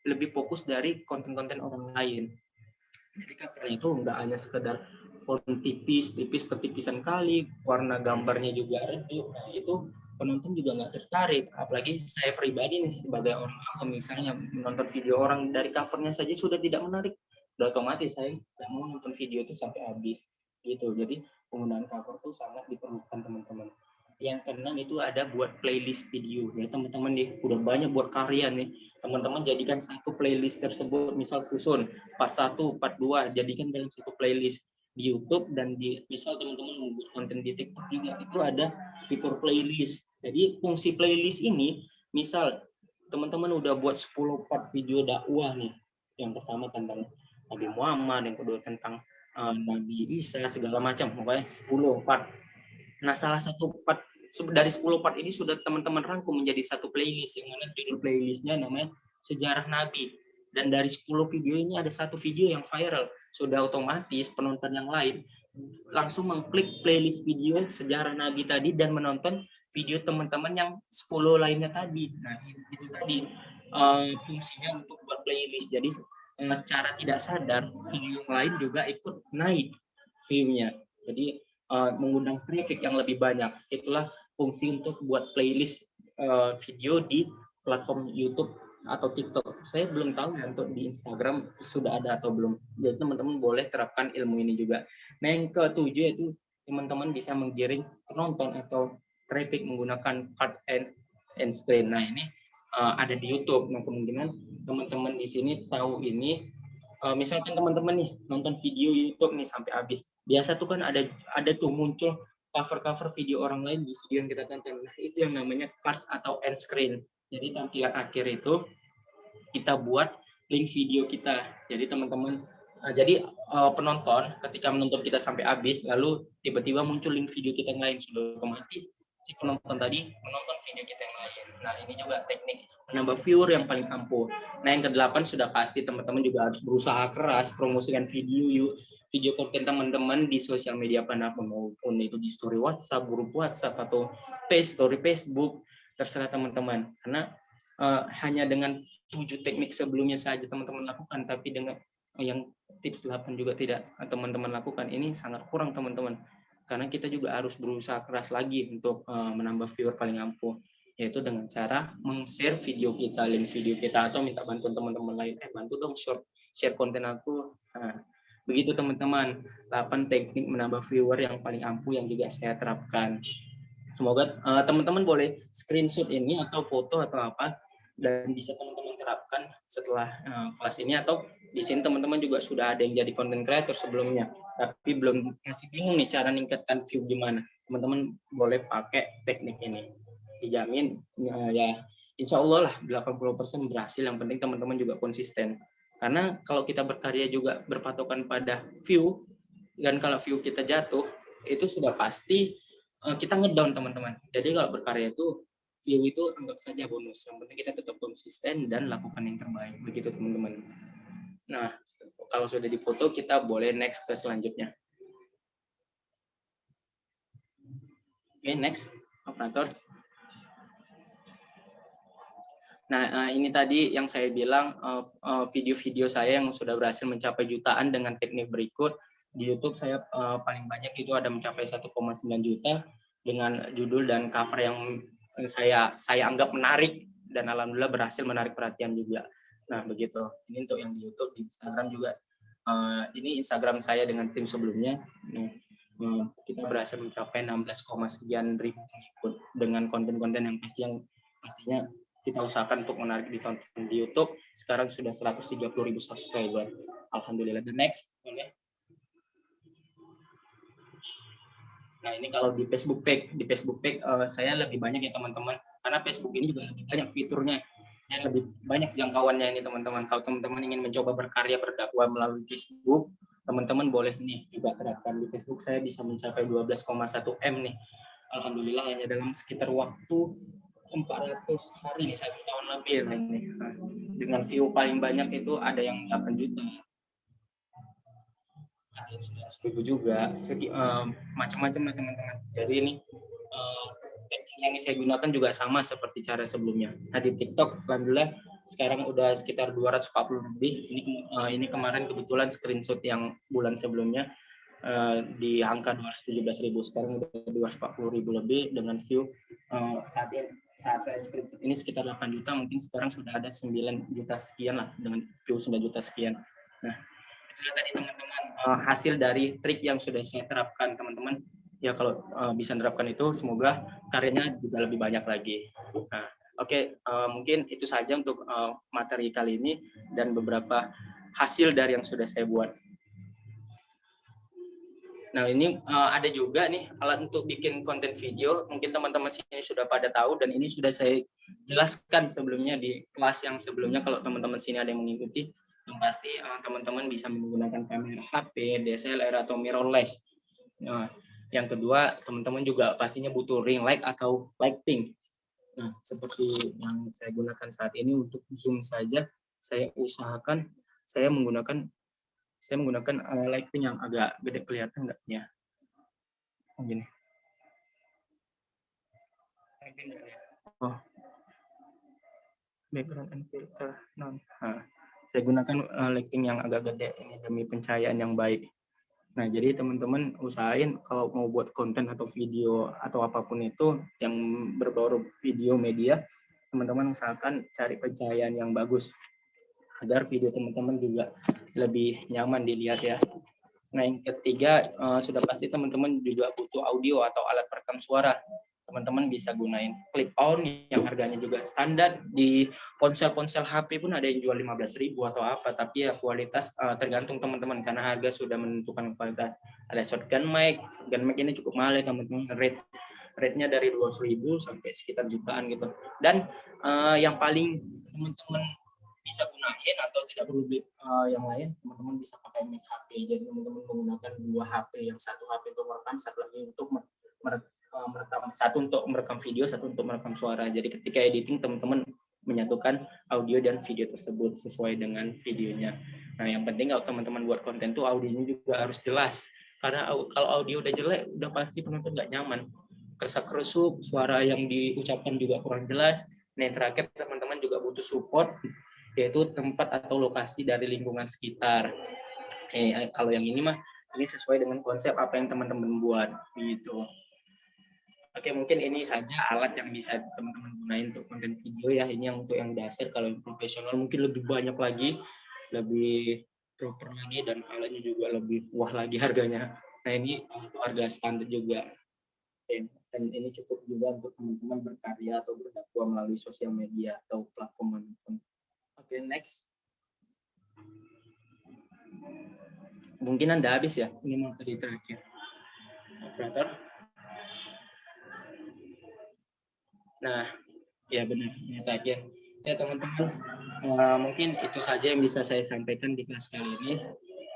lebih fokus dari konten-konten orang lain. Jadi covernya itu nggak hanya sekedar font tipis ketipisan kali, warna gambarnya juga redup. Nah, itu penonton juga nggak tertarik. Apalagi saya pribadi nih sebagai orang awam, misalnya menonton video orang dari covernya saja sudah tidak menarik, udah otomatis saya nggak mau nonton video itu sampai habis gitu. Jadi penggunaan cover itu sangat diperlukan teman-teman. Yang keenam itu ada buat playlist video ya teman-teman nih, udah banyak buat karya nih teman-teman, jadikan satu playlist tersebut, misal susun part 1, part 2, jadikan dalam satu playlist di YouTube, dan di misal teman-teman membuat konten di TikTok juga itu ada fitur playlist. Jadi fungsi playlist ini, misal teman-teman udah buat 10 part video dakwah nih, yang pertama tentang Nabi Muhammad, yang kedua tentang Nabi Isa segala macam, pokoknya 10 part. Nah, salah satu part dari 10 part ini sudah teman-teman rangkum menjadi satu playlist, yang mana judul playlistnya namanya Sejarah Nabi. Dan dari 10 video ini ada satu video yang viral. Sudah otomatis penonton yang lain langsung mengklik playlist video Sejarah Nabi tadi dan menonton video teman-teman yang 10 lainnya tadi. Nah, itu tadi fungsinya untuk buat playlist. Jadi secara tidak sadar video yang lain juga ikut naik view-nya. Jadi mengundang traffic yang lebih banyak. Itulah fungsi untuk buat playlist video di platform YouTube atau TikTok. Saya belum tahu ya untuk di Instagram sudah ada atau belum. Jadi teman-teman boleh terapkan ilmu ini juga. Nah, yang ketujuh itu teman-teman bisa menggiring penonton atau traffic menggunakan cut and screen. Nah, ini ada di YouTube. Nah, kemungkinan teman-teman di sini tahu ini. Misalkan teman-teman nih nonton video YouTube nih sampai habis, biasa tuh kan ada tuh muncul cover video orang lain di video yang kita tonton. Nah, itu yang namanya cut atau end screen. Jadi tampilan akhir itu kita buat link video kita. Jadi teman-teman, penonton ketika menonton kita sampai habis, lalu tiba-tiba muncul link video kita yang lain, sudah otomatis si penonton tadi menonton video kita yang lain. Nah, ini juga teknik menambah viewer yang paling ampuh. Nah, yang ke-8 sudah pasti teman-teman juga harus berusaha keras promosikan video konten teman-teman di sosial media maupun itu di story WhatsApp, grup WhatsApp atau story Facebook, terserah teman-teman. Karena hanya dengan 7 teknik sebelumnya saja teman-teman lakukan, tapi dengan yang tips 8 juga tidak teman-teman lakukan, ini sangat kurang teman-teman. Karena kita juga harus berusaha keras lagi untuk menambah viewer paling ampuh, yaitu dengan cara meng-share video kita, link video kita, atau minta bantuan teman-teman lain, bantu dong share konten aku. Nah, begitu teman-teman, 8 teknik menambah viewer yang paling ampuh yang juga saya terapkan. Semoga teman-teman boleh screenshot ini atau foto atau apa, dan bisa teman-teman terapkan setelah kelas ini, atau di sini teman-teman juga sudah ada yang jadi content creator sebelumnya, tapi belum masih bingung nih cara meningkatkan view gimana. Teman-teman boleh pakai teknik ini. Dijamin ya insya Allah lah 80% berhasil. Yang penting teman-teman juga konsisten. Karena kalau kita berkarya juga berpatokan pada view, dan kalau view kita jatuh, itu sudah pasti kita ngedown teman-teman. Jadi kalau berkarya itu view itu anggap saja bonus. Yang penting kita tetap konsisten dan lakukan yang terbaik. Begitu teman-teman. Nah, kalau sudah dipoto, kita boleh next ke selanjutnya. Oke, next, operator. Nah, ini tadi yang saya bilang video-video saya yang sudah berhasil mencapai jutaan dengan teknik berikut. Di YouTube saya paling banyak itu ada mencapai 1,9 juta dengan judul dan cover yang saya anggap menarik, dan alhamdulillah berhasil menarik perhatian juga. Nah, begitu. Ini untuk yang di YouTube, di Instagram juga. Ini Instagram saya dengan tim sebelumnya. Kita berhasil mencapai 16, sekian ribu pengikut dengan konten-konten yang pastinya kita usahakan untuk menarik ditonton di YouTube. Sekarang sudah 130.000 subscriber. Alhamdulillah. The next, boleh. Nah, ini kalau di Facebook page, saya lebih banyak ya teman-teman, karena Facebook ini juga lebih banyak fiturnya. Dan lebih banyak jangkauannya ini teman-teman. Kalau teman-teman ingin mencoba berkarya berdakwah melalui Facebook, teman-teman boleh nih juga terapkan. Di Facebook saya bisa mencapai 12,1 M nih. Alhamdulillah hanya dalam sekitar waktu 400 hari nih, 1 tahun lebih nih. Nah, dengan view paling banyak itu ada yang 8 juta, ada yang 900.000 juga, macam-macam teman-teman. Jadi ini teknik yang saya gunakan juga sama seperti cara sebelumnya. Nah di TikTok alhamdulillah sekarang udah sekitar 240 lebih. Ini kemarin kebetulan screenshot yang bulan sebelumnya di angka 217.000, sekarang udah 240.000 lebih dengan view saat saya screenshot ini sekitar 8 juta, mungkin sekarang sudah ada 9 juta sekian lah dengan view 9 juta sekian. Nah itu tadi teman-teman hasil dari trik yang sudah saya terapkan teman-teman. Ya kalau bisa menerapkan itu semoga karyanya juga lebih banyak lagi. Nah, oke, mungkin itu saja untuk materi kali ini dan beberapa hasil dari yang sudah saya buat. Nah ini ada juga nih alat untuk bikin konten video, mungkin teman-teman sini sudah pada tahu dan ini sudah saya jelaskan sebelumnya di kelas yang sebelumnya. Kalau teman-teman sini ada yang mengikuti, yang pasti teman-teman bisa menggunakan kamera HP, DSLR atau mirrorless. Nah, yang kedua, teman-teman juga pastinya butuh ring light atau lighting. Nah, seperti yang saya gunakan saat ini untuk zoom saja, saya usahakan saya menggunakan lighting yang agak gede, kelihatan nggak ya? Begini. Oh, background and filter. Nah, saya gunakan lighting yang agak gede ini demi pencahayaan yang baik. Nah, jadi teman-teman usahain kalau mau buat konten atau video atau apapun itu yang berbau video media, teman-teman usahakan cari pencahayaan yang bagus agar video teman-teman juga lebih nyaman dilihat ya. Nah, yang ketiga sudah pasti teman-teman juga butuh audio atau alat perekam suara. Teman-teman bisa gunain clip on yang harganya juga standar. Di ponsel-ponsel HP pun ada yang jual 15.000 atau apa, tapi ya kualitas tergantung teman-teman karena harga sudah menentukan kualitas. Ada shotgun mic ini cukup mahal ya teman-teman, rate-nya dari 200.000 sampai sekitar jutaan gitu. Dan yang paling teman-teman bisa gunain atau tidak perlu yang lain, teman-teman bisa pakai mic HP. Jadi teman-teman menggunakan 2 HP, yang satu HP untuk merekam, satu lagi untuk merekam, satu untuk merekam video, satu untuk merekam suara. Jadi ketika editing teman-teman menyatukan audio dan video tersebut sesuai dengan videonya. Nah, yang penting kalau teman-teman buat konten tuh audionya juga harus jelas. Karena kalau audio udah jelek, udah pasti penonton nggak nyaman. Kerasa-kerusuk, suara yang diucapkan juga kurang jelas. Nah, yang terakhir teman-teman juga butuh support, yaitu tempat atau lokasi dari lingkungan sekitar. Kalau yang ini mah ini sesuai dengan konsep apa yang teman-teman buat gitu. Oke, mungkin ini saja alat yang bisa teman-teman gunain untuk konten video ya. Ini yang untuk yang dasar. Kalau yang profesional mungkin lebih banyak lagi, lebih proper lagi, dan alatnya juga lebih wah lagi harganya. Nah, ini untuk harga standar juga. Dan ini cukup juga untuk teman-teman berkarya atau berdakwah melalui sosial media atau platform manapun. Oke, next. Mungkin Anda habis ya. Ini materi terakhir. Operator. Nah, ya benar, ini terakhir. Ya teman-teman, mungkin itu saja yang bisa saya sampaikan di kelas kali ini.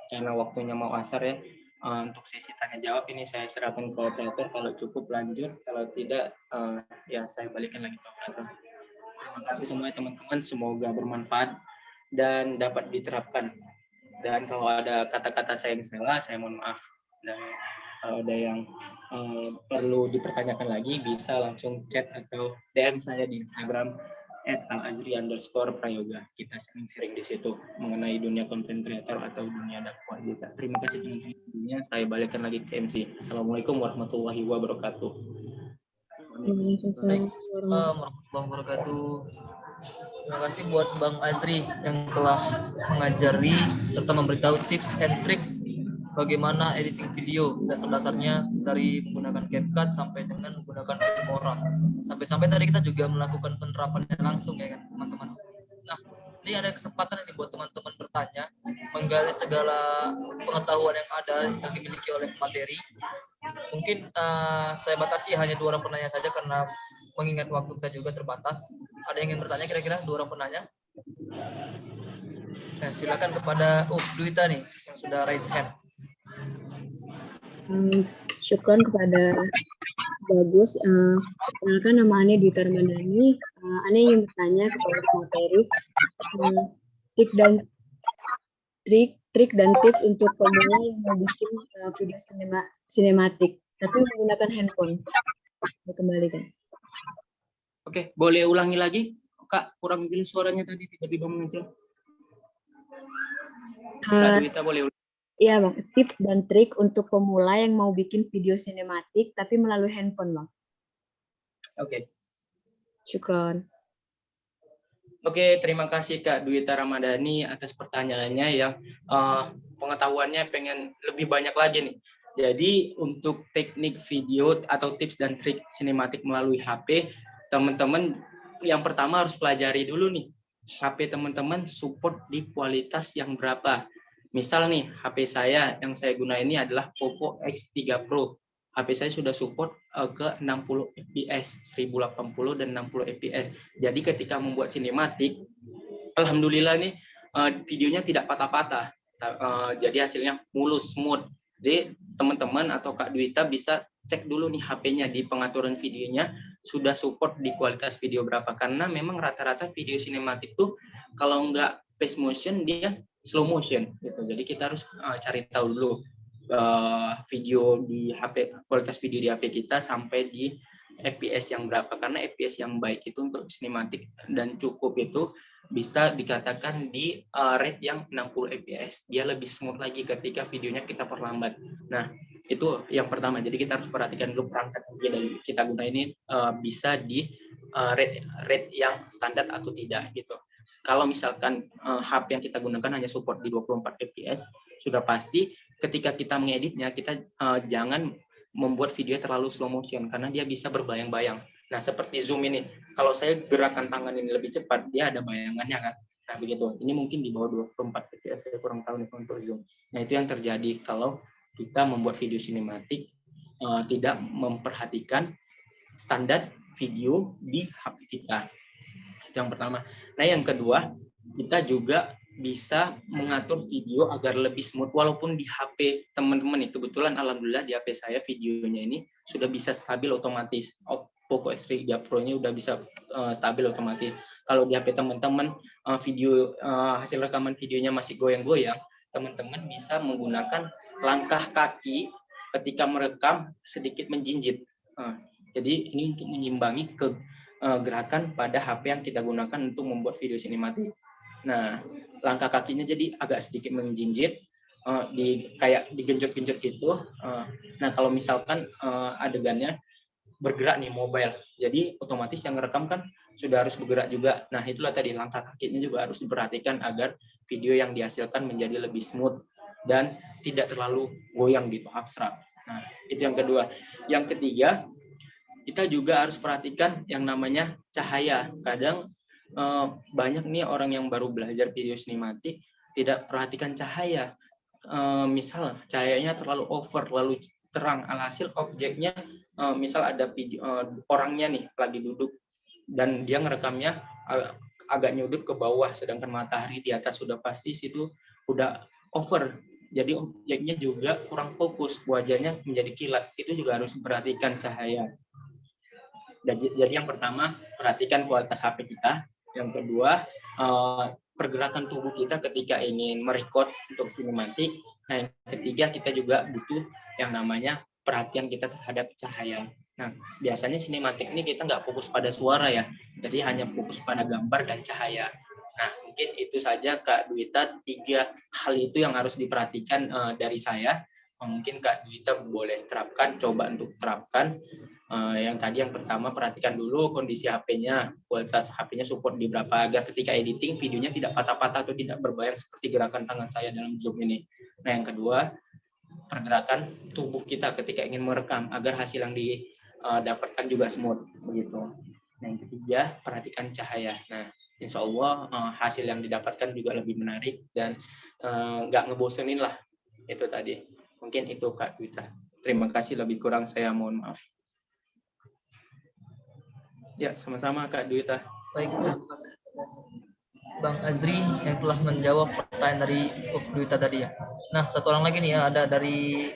Karena waktunya mau asar ya. Untuk sesi tanya jawab ini saya serahkan ke operator. Kalau cukup lanjut, kalau tidak ya saya balikin lagi ke operator. Terima kasih semuanya teman-teman, semoga bermanfaat dan dapat diterapkan. Dan kalau ada kata-kata saya yang salah, saya mohon maaf. Dan kalau ada yang perlu dipertanyakan lagi, bisa langsung chat atau DM saya di Instagram @alazri_prayoga. Kita sering-sering di situ mengenai dunia content creator atau dunia dakwah juga. Terima kasih teman-teman sebelumnya. Saya balikkan lagi ke MC. Assalamualaikum warahmatullahi wabarakatuh. Waalaikumsalam warahmatullahi wabarakatuh. Terima kasih buat Bang Azri yang telah mengajari serta memberitahu tips and tricks bagaimana editing video dasar-dasarnya dari menggunakan CapCut sampai dengan menggunakan Filmora. Sampai-sampai tadi kita juga melakukan penerapannya langsung ya kan teman-teman. Nah, ini ada kesempatan ini buat teman-teman bertanya, menggali segala pengetahuan yang ada yang dimiliki oleh materi. Mungkin saya batasi hanya 2 orang penanya saja karena mengingat waktu kita juga terbatas. Ada yang ingin bertanya kira-kira 2 orang penanya? Nah, silakan kepada Duita nih yang sudah raise hand. Syukron kepada Bagus. Perkenalkan nama Ane Dwi Tarmandani. Ane ingin bertanya kepada materi trik dan tips untuk pemula yang mau bikin video sinematik, tapi menggunakan handphone. Dikembalikan. Oke, boleh ulangi lagi? Kak, kurang jelas suaranya tadi, tiba-tiba muncul. Kak Dwita boleh ulangi? Iya Bang, tips dan trik untuk pemula yang mau bikin video sinematik tapi melalui handphone Bang. Oke. Syukron. Oke, terima kasih Kak Dwita Ramadhani atas pertanyaannya yang pengetahuannya pengen lebih banyak lagi nih. Jadi untuk teknik video atau tips dan trik sinematik melalui HP, teman-teman yang pertama harus pelajari dulu nih. HP teman-teman support di kualitas yang berapa. Misal nih, HP saya yang saya guna ini adalah Poco X3 Pro. HP saya sudah support ke 60 fps, 1080 dan 60 fps. Jadi ketika membuat sinematik, alhamdulillah nih videonya tidak patah-patah. Jadi hasilnya mulus, smooth. Jadi teman-teman atau Kak Dwita bisa cek dulu nih HP-nya di pengaturan videonya sudah support di kualitas video berapa. Karena memang rata-rata video sinematik tuh kalau nggak fast motion dia slow motion gitu. Jadi kita harus cari tahu dulu video di HP, kualitas video di HP kita sampai di FPS yang berapa, karena FPS yang baik itu untuk sinematik dan cukup itu bisa dikatakan di rate yang 60 FPS. Dia lebih smooth lagi ketika videonya kita perlambat. Nah, itu yang pertama. Jadi kita harus perhatikan dulu perangkat yang kita guna ini bisa di rate yang standar atau tidak gitu. Kalau misalkan HP yang kita gunakan hanya support di 24 fps, sudah pasti ketika kita mengeditnya kita jangan membuat video terlalu slow motion karena dia bisa berbayang-bayang. Nah, seperti zoom ini, kalau saya gerakan tangan ini lebih cepat, dia ada bayangannya kan. Nah, begitu. Ini mungkin di bawah 24 fps, saya kurang tahu nih untuk zoom. Nah, itu yang terjadi kalau kita membuat video sinematik tidak memperhatikan standar video di HP kita. Itu yang pertama. Nah, yang kedua, kita juga bisa mengatur video agar lebih smooth walaupun di HP teman-teman nih. Kebetulan alhamdulillah di HP saya videonya ini sudah bisa stabil otomatis. Poco X3 Pro-nya udah bisa stabil otomatis. Kalau di HP teman-teman video hasil rekaman videonya masih goyang-goyang, teman-teman bisa menggunakan langkah kaki ketika merekam sedikit menjinjit. Jadi ini untuk menyimbangi gerakan pada HP yang kita gunakan untuk membuat video sinematik. Nah, langkah kakinya jadi agak sedikit menjinjit, kayak digenjot-genjot gitu. Nah, kalau misalkan adegannya bergerak nih mobile, jadi otomatis yang ngerekam kan sudah harus bergerak juga. Nah, itulah tadi langkah kakinya juga harus diperhatikan agar video yang dihasilkan menjadi lebih smooth dan tidak terlalu goyang gitu, abstrak. Nah, itu yang kedua. Yang ketiga, kita juga harus perhatikan yang namanya cahaya. Kadang banyak nih orang yang baru belajar video sinematik tidak perhatikan cahaya. Misal cahayanya terlalu over, terlalu terang, alhasil objeknya misal ada video orangnya nih lagi duduk dan dia ngerekamnya agak nyudut ke bawah, sedangkan matahari di atas sudah pasti situ udah over. Jadi objeknya juga kurang fokus, wajahnya menjadi kilat. Itu juga harus diperhatikan cahaya. Jadi yang pertama, perhatikan kualitas HP kita. Yang kedua, pergerakan tubuh kita ketika ingin merekod untuk sinematik. Nah, yang ketiga, kita juga butuh yang namanya perhatian kita terhadap cahaya. Nah, biasanya sinematik ini kita nggak fokus pada suara ya, jadi hanya fokus pada gambar dan cahaya. Nah, mungkin itu saja Kak Dwita, 3 hal itu yang harus diperhatikan dari saya. Mungkin Kak Dwita boleh terapkan, coba untuk terapkan. Yang pertama perhatikan dulu kondisi HP-nya, kualitas HP-nya support di berapa agar ketika editing videonya tidak patah-patah atau tidak berbayang seperti gerakan tangan saya dalam zoom ini. Nah, yang kedua, pergerakan tubuh kita ketika ingin merekam agar hasil yang didapatkan juga smooth begitu. Nah, yang ketiga, perhatikan cahaya. Nah, insya Allah hasil yang didapatkan juga lebih menarik dan nggak ngebosenin lah. Itu tadi. Mungkin itu Kak Dwita. Terima kasih, lebih kurang saya mohon maaf. Ya, sama-sama Kak Dwita. Baik, terima kasih Bang Azri yang telah menjawab pertanyaan dari Uf Dwita tadi ya. Nah, satu orang lagi nih ya, ada dari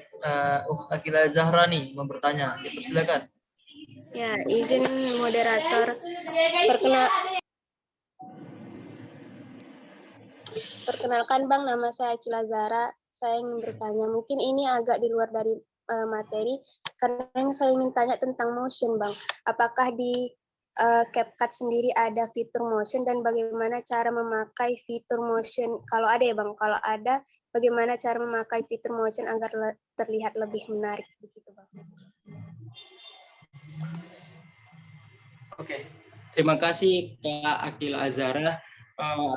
Akila Zahra nih mau bertanya. Dipersilakan. Ya, izin moderator. Perkenalkan Bang, nama saya Akila Zara. Saya ingin bertanya, mungkin ini agak di luar dari materi, karena yang saya ingin tanya tentang motion Bang. Apakah di CapCut sendiri ada fitur motion dan bagaimana cara memakai fitur motion? Kalau ada ya Bang, kalau ada, bagaimana cara memakai fitur motion agar terlihat lebih menarik begitu Bang? Oke, terima kasih Kak Akil Azara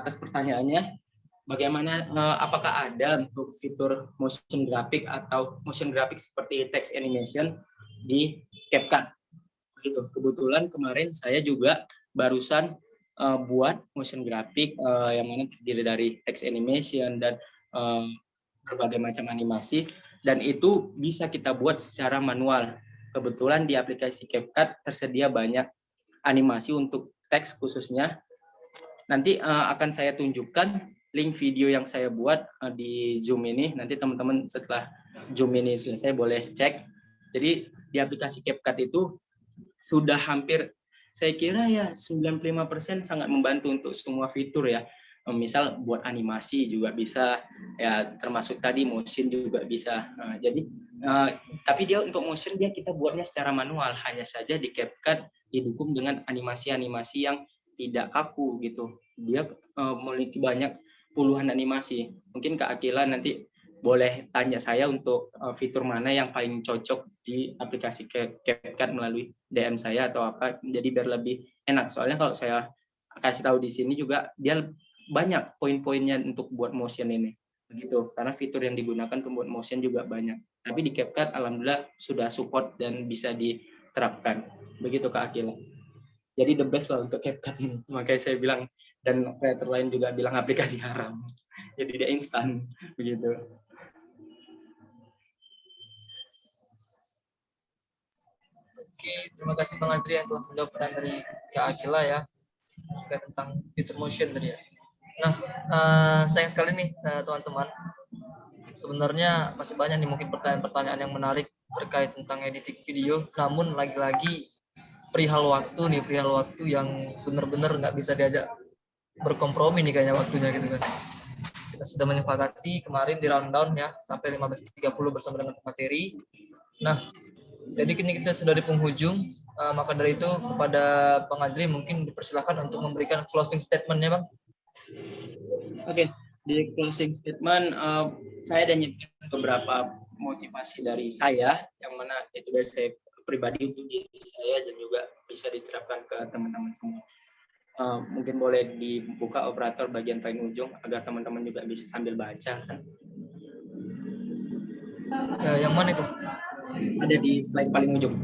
atas pertanyaannya. Bagaimana, apakah ada untuk fitur motion graphic atau motion graphic seperti text animation di CapCut? Gitu. Kebetulan kemarin saya juga barusan buat motion graphic yang mana terdiri dari text animation dan berbagai macam animasi, dan itu bisa kita buat secara manual. Kebetulan di aplikasi CapCut tersedia banyak animasi untuk teks khususnya. Nanti akan saya tunjukkan link video yang saya buat di Zoom ini. Nanti teman-teman setelah Zoom ini selesai boleh cek. Jadi di aplikasi CapCut itu sudah hampir, saya kira ya 95% sangat membantu untuk semua fitur ya. Misal buat animasi juga bisa, ya termasuk tadi motion juga bisa. Jadi tapi dia untuk motion kita buatnya secara manual, hanya saja di CapCut didukung dengan animasi-animasi yang tidak kaku gitu. Dia memiliki banyak puluhan animasi. Mungkin Kak Akila nanti boleh tanya saya untuk fitur mana yang paling cocok di aplikasi CapCut melalui DM saya atau apa, jadi biar lebih enak. Soalnya kalau saya kasih tahu di sini juga dia banyak poin-poinnya untuk buat motion ini begitu, karena fitur yang digunakan untuk buat motion juga banyak. Tapi di CapCut alhamdulillah sudah support dan bisa diterapkan begitu Kak Akila. Jadi the best lah untuk CapCut ini, makanya saya bilang, dan kreator lain juga bilang aplikasi haram, jadi dia instan begitu. Oke, terima kasih Bang Adrian telah menjawab pertanyaan dari Kak Akila ya terkait tentang fitur motion tadi ya. Nah, sayang sekali nih teman-teman. Sebenarnya masih banyak nih mungkin pertanyaan-pertanyaan yang menarik terkait tentang editing video. Namun lagi-lagi perihal waktu yang benar-benar nggak bisa diajak berkompromi nih kayaknya waktunya gitu kan. Kita sudah menyepakati kemarin di rundown ya sampai 15.30 bersama dengan materi. Nah, jadi kini kita sudah di penghujung, maka dari itu kepada Bang Azri mungkin dipersilakan untuk memberikan closing statement-nya Bang. Oke, di closing statement saya ada nyiapkan beberapa motivasi dari saya, yang mana itu dari saya pribadi untuk diri saya dan juga bisa diterapkan ke teman-teman semua. Mungkin boleh dibuka operator bagian paling ujung agar teman-teman juga bisa sambil baca kan. Yang mana itu? Ada di slide paling ujung.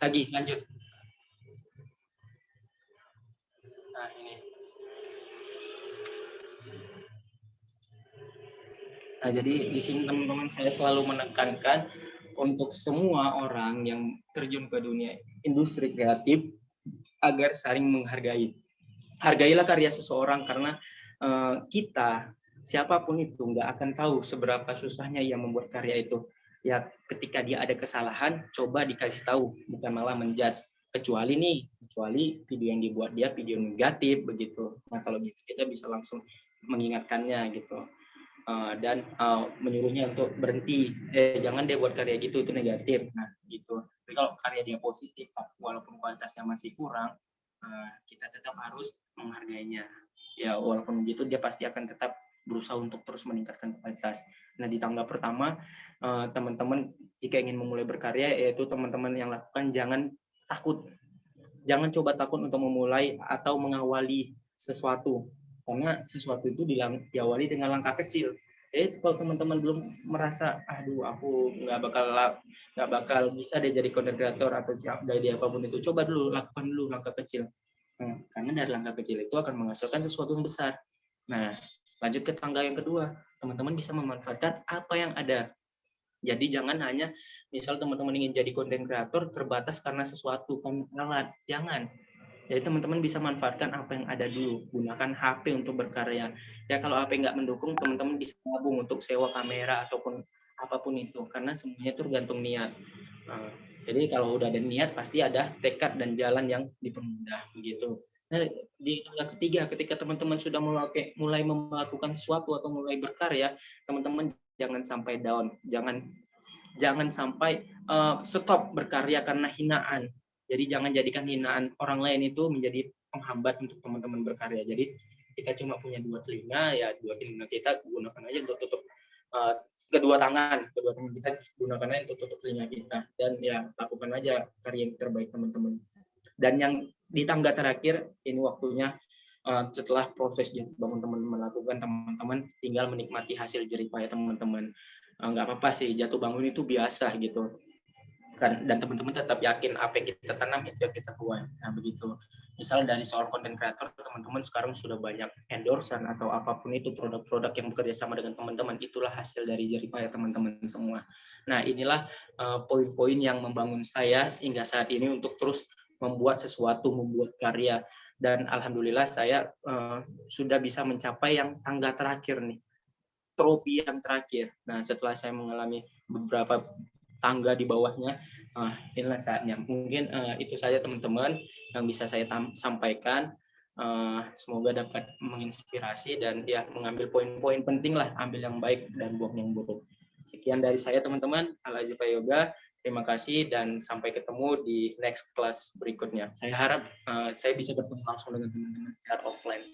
Lagi, lanjut. Nah, ini. Nah, jadi di sini teman-teman saya selalu menekankan untuk semua orang yang terjun ke dunia industri kreatif agar saling menghargai. Hargailah karya seseorang, karena kita, siapapun itu, nggak akan tahu seberapa susahnya ia membuat karya itu. Ya, ketika dia ada kesalahan, coba dikasih tahu, bukan malah menjudge. Kecuali video yang dibuat dia video negatif begitu. Nah, kalau gitu kita bisa langsung mengingatkannya gitu. Dan menyuruhnya untuk berhenti, jangan dia buat karya gitu, itu negatif. Nah, gitu. Tapi kalau karya dia positif, walaupun kualitasnya masih kurang, kita tetap harus menghargainya. Ya, walaupun begitu dia pasti akan tetap berusaha untuk terus meningkatkan kualitas. Nah, di tangga pertama, teman-teman jika ingin memulai berkarya, yaitu teman-teman yang lakukan jangan takut. Jangan coba takut untuk memulai atau mengawali sesuatu. Karena sesuatu itu diawali dengan langkah kecil. Jadi kalau teman-teman belum merasa, aduh aku nggak bakal bisa deh jadi content creator atau jadi apapun itu, coba dulu, lakukan dulu langkah kecil. Karena dari langkah kecil itu akan menghasilkan sesuatu yang besar. Nah, lanjut ke tangga yang kedua, teman-teman bisa memanfaatkan apa yang ada. Jadi jangan hanya misal teman-teman ingin jadi konten kreator terbatas karena sesuatu kan alat, jangan. Jadi teman-teman bisa manfaatkan apa yang ada dulu, gunakan HP untuk berkarya. Ya kalau HP nggak mendukung, teman-teman bisa gabung untuk sewa kamera ataupun apapun itu, karena semuanya tergantung niat. Jadi kalau udah ada niat pasti ada tekad dan jalan yang dipermudah begitu. Nah, di tangga ketiga ketika teman-teman sudah mulai melakukan sesuatu atau mulai berkarya, teman-teman jangan sampai down, jangan sampai stop berkarya karena hinaan. Jadi jangan jadikan hinaan orang lain itu menjadi penghambat untuk teman-teman berkarya. Jadi kita cuma punya dua telinga kita gunakan aja untuk tutup kedua tangan kita gunakan aja untuk tutup telinga kita, dan ya lakukan aja karya yang terbaik teman-teman. Dan yang di tangga terakhir ini waktunya setelah proses bangun teman-teman melakukan, teman-teman tinggal menikmati hasil jerih payah teman-teman. Nggak apa-apa sih, jatuh bangun itu biasa gitu kan, dan teman-teman tetap yakin apa yang kita tanam itu yang kita tuai. Nah begitu. Misal dari soal konten kreator, teman-teman sekarang sudah banyak endorsean atau apapun itu produk-produk yang bekerja sama dengan teman-teman, itulah hasil dari jerih payah teman-teman semua. Nah inilah poin-poin yang membangun saya hingga saat ini untuk terus membuat sesuatu, membuat karya, dan alhamdulillah saya sudah bisa mencapai yang tangga terakhir nih, trofi yang terakhir. Nah setelah saya mengalami beberapa tangga di bawahnya, inilah saatnya. Mungkin itu saja teman-teman yang bisa saya sampaikan. Semoga dapat menginspirasi dan ya mengambil poin-poin penting lah, ambil yang baik dan buang yang buruk. Sekian dari saya teman-teman. Al-Aziz Prayoga, terima kasih dan sampai ketemu di next class berikutnya. Saya harap saya bisa bertemu langsung dengan teman-teman secara offline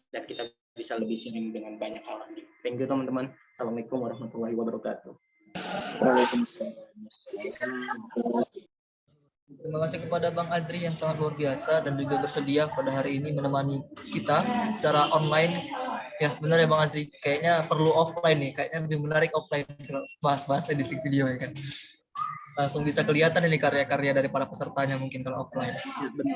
dan kita bisa lebih sharing dengan banyak orang. Thank you teman-teman. Assalamualaikum warahmatullahi wabarakatuh. Waalaikumsalam. Terima kasih kepada Bang Azri yang sangat luar biasa dan juga bersedia pada hari ini menemani kita secara online. Ya benar ya Bang Azri, kayaknya perlu offline nih, kayaknya lebih menarik offline bahas-bahas editing video ya kan. Langsung bisa kelihatan ini karya-karya dari para pesertanya mungkin kalau offline.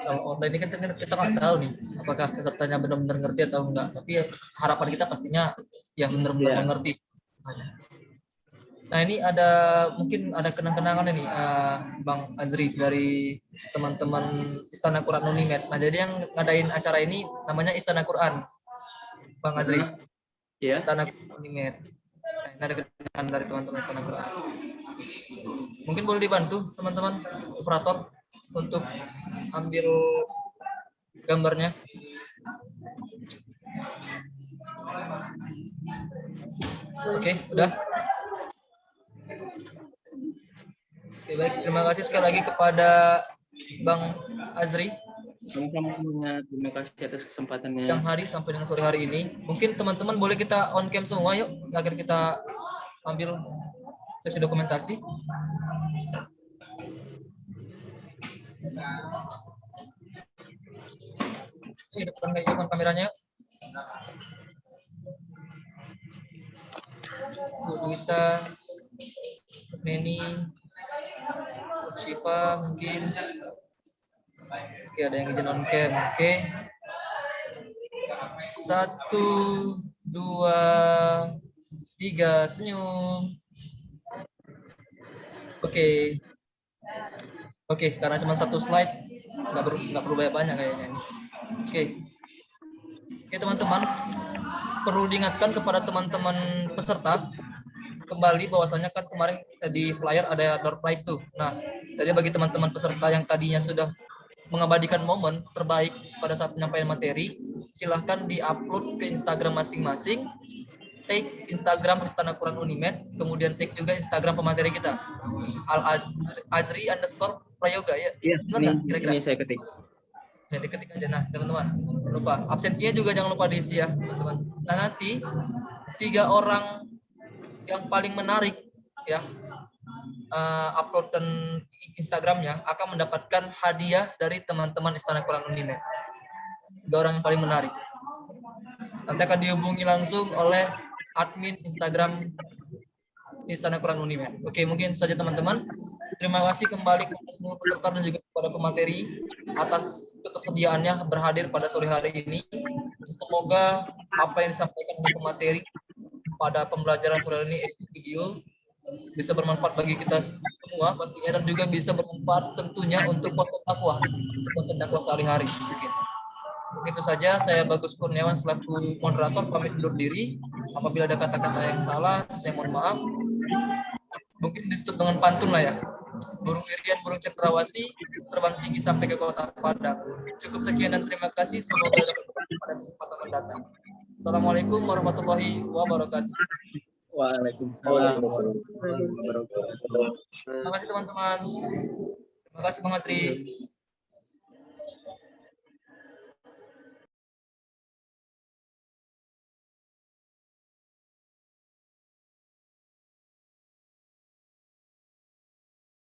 Kalau online ini kan kita nggak tahu nih apakah pesertanya benar-benar ngerti atau enggak, tapi harapan kita pastinya ya benar-benar mengerti. Nah ini mungkin ada kenang-kenangan ini Bang Azri dari teman-teman Istana Quran Unimed. Nah jadi yang ngadain acara ini namanya Istana Quran, Bang Azri. Ya. Istana Quran Unimed. Nah, ini ada kenangan dari teman-teman Istana Quran. Mungkin boleh dibantu teman-teman operator untuk ambil gambarnya. Oke, udah. Oke, baik, terima kasih sekali lagi kepada Bang Azri. Sama-sama semuanya, terima kasih atas kesempatannya. Siang hari sampai dengan sore hari ini. Mungkin teman-teman boleh kita on cam semua yuk, agar kita ambil sesi dokumentasi. Ini depan kameranya. Bu Duita, Neni, Syifa mungkin. Oke, ada yang izin on cam. Oke. 1, 2, 3, senyum. Oke. Oke, karena cuma satu slide, nggak perlu banyak kayaknya. Oke. Oke teman-teman, perlu diingatkan kepada teman-teman peserta kembali bahwasanya kan kemarin di flyer ada door prize tuh. Nah, jadi bagi teman-teman peserta yang tadinya sudah mengabadikan momen terbaik pada saat penyampaian materi, silahkan di-upload ke Instagram masing-masing, tag Instagram Istana Quran Unimed, kemudian tag juga Instagram pemateri kita, Al-Azri_Prayoga ya. Iya, kira-kira. Ini saya ketik. Ya, diketik aja. Nah, teman-teman, jangan lupa absensinya juga jangan lupa diisi ya, teman-teman. Nah, nanti 3 orang yang paling menarik ya upload dan Instagramnya akan mendapatkan hadiah dari teman-teman Istana Quran Unimed. 3 orang yang paling menarik nanti akan dihubungi langsung oleh admin Instagram Istana Quran Unimed. Oke, mungkin saja teman-teman. Terima kasih kembali kepada seluruh peserta dan juga kepada pemateri atas ketersediaannya berhadir pada sore hari ini. Semoga apa yang disampaikan oleh pemateri pada pembelajaran sore hari ini video bisa bermanfaat bagi kita semua pastinya, dan juga bisa bermanfaat tentunya untuk konten dakwah sehari-hari. Begitu saja, saya Bagus Kurniawan selaku moderator pamit undur diri. Apabila ada kata-kata yang salah, saya mohon maaf. Mungkin ditutup dengan pantun lah ya. Burung irian, burung cendrawasih, terbang tinggi sampai ke kota Padang. Cukup sekian dan terima kasih. Semoga dapat bermanfaat pada kesempatan mendatang. Assalamualaikum warahmatullahi wabarakatuh. Waalaikumsalam. Terima kasih teman-teman. Terima kasih Bang Asri.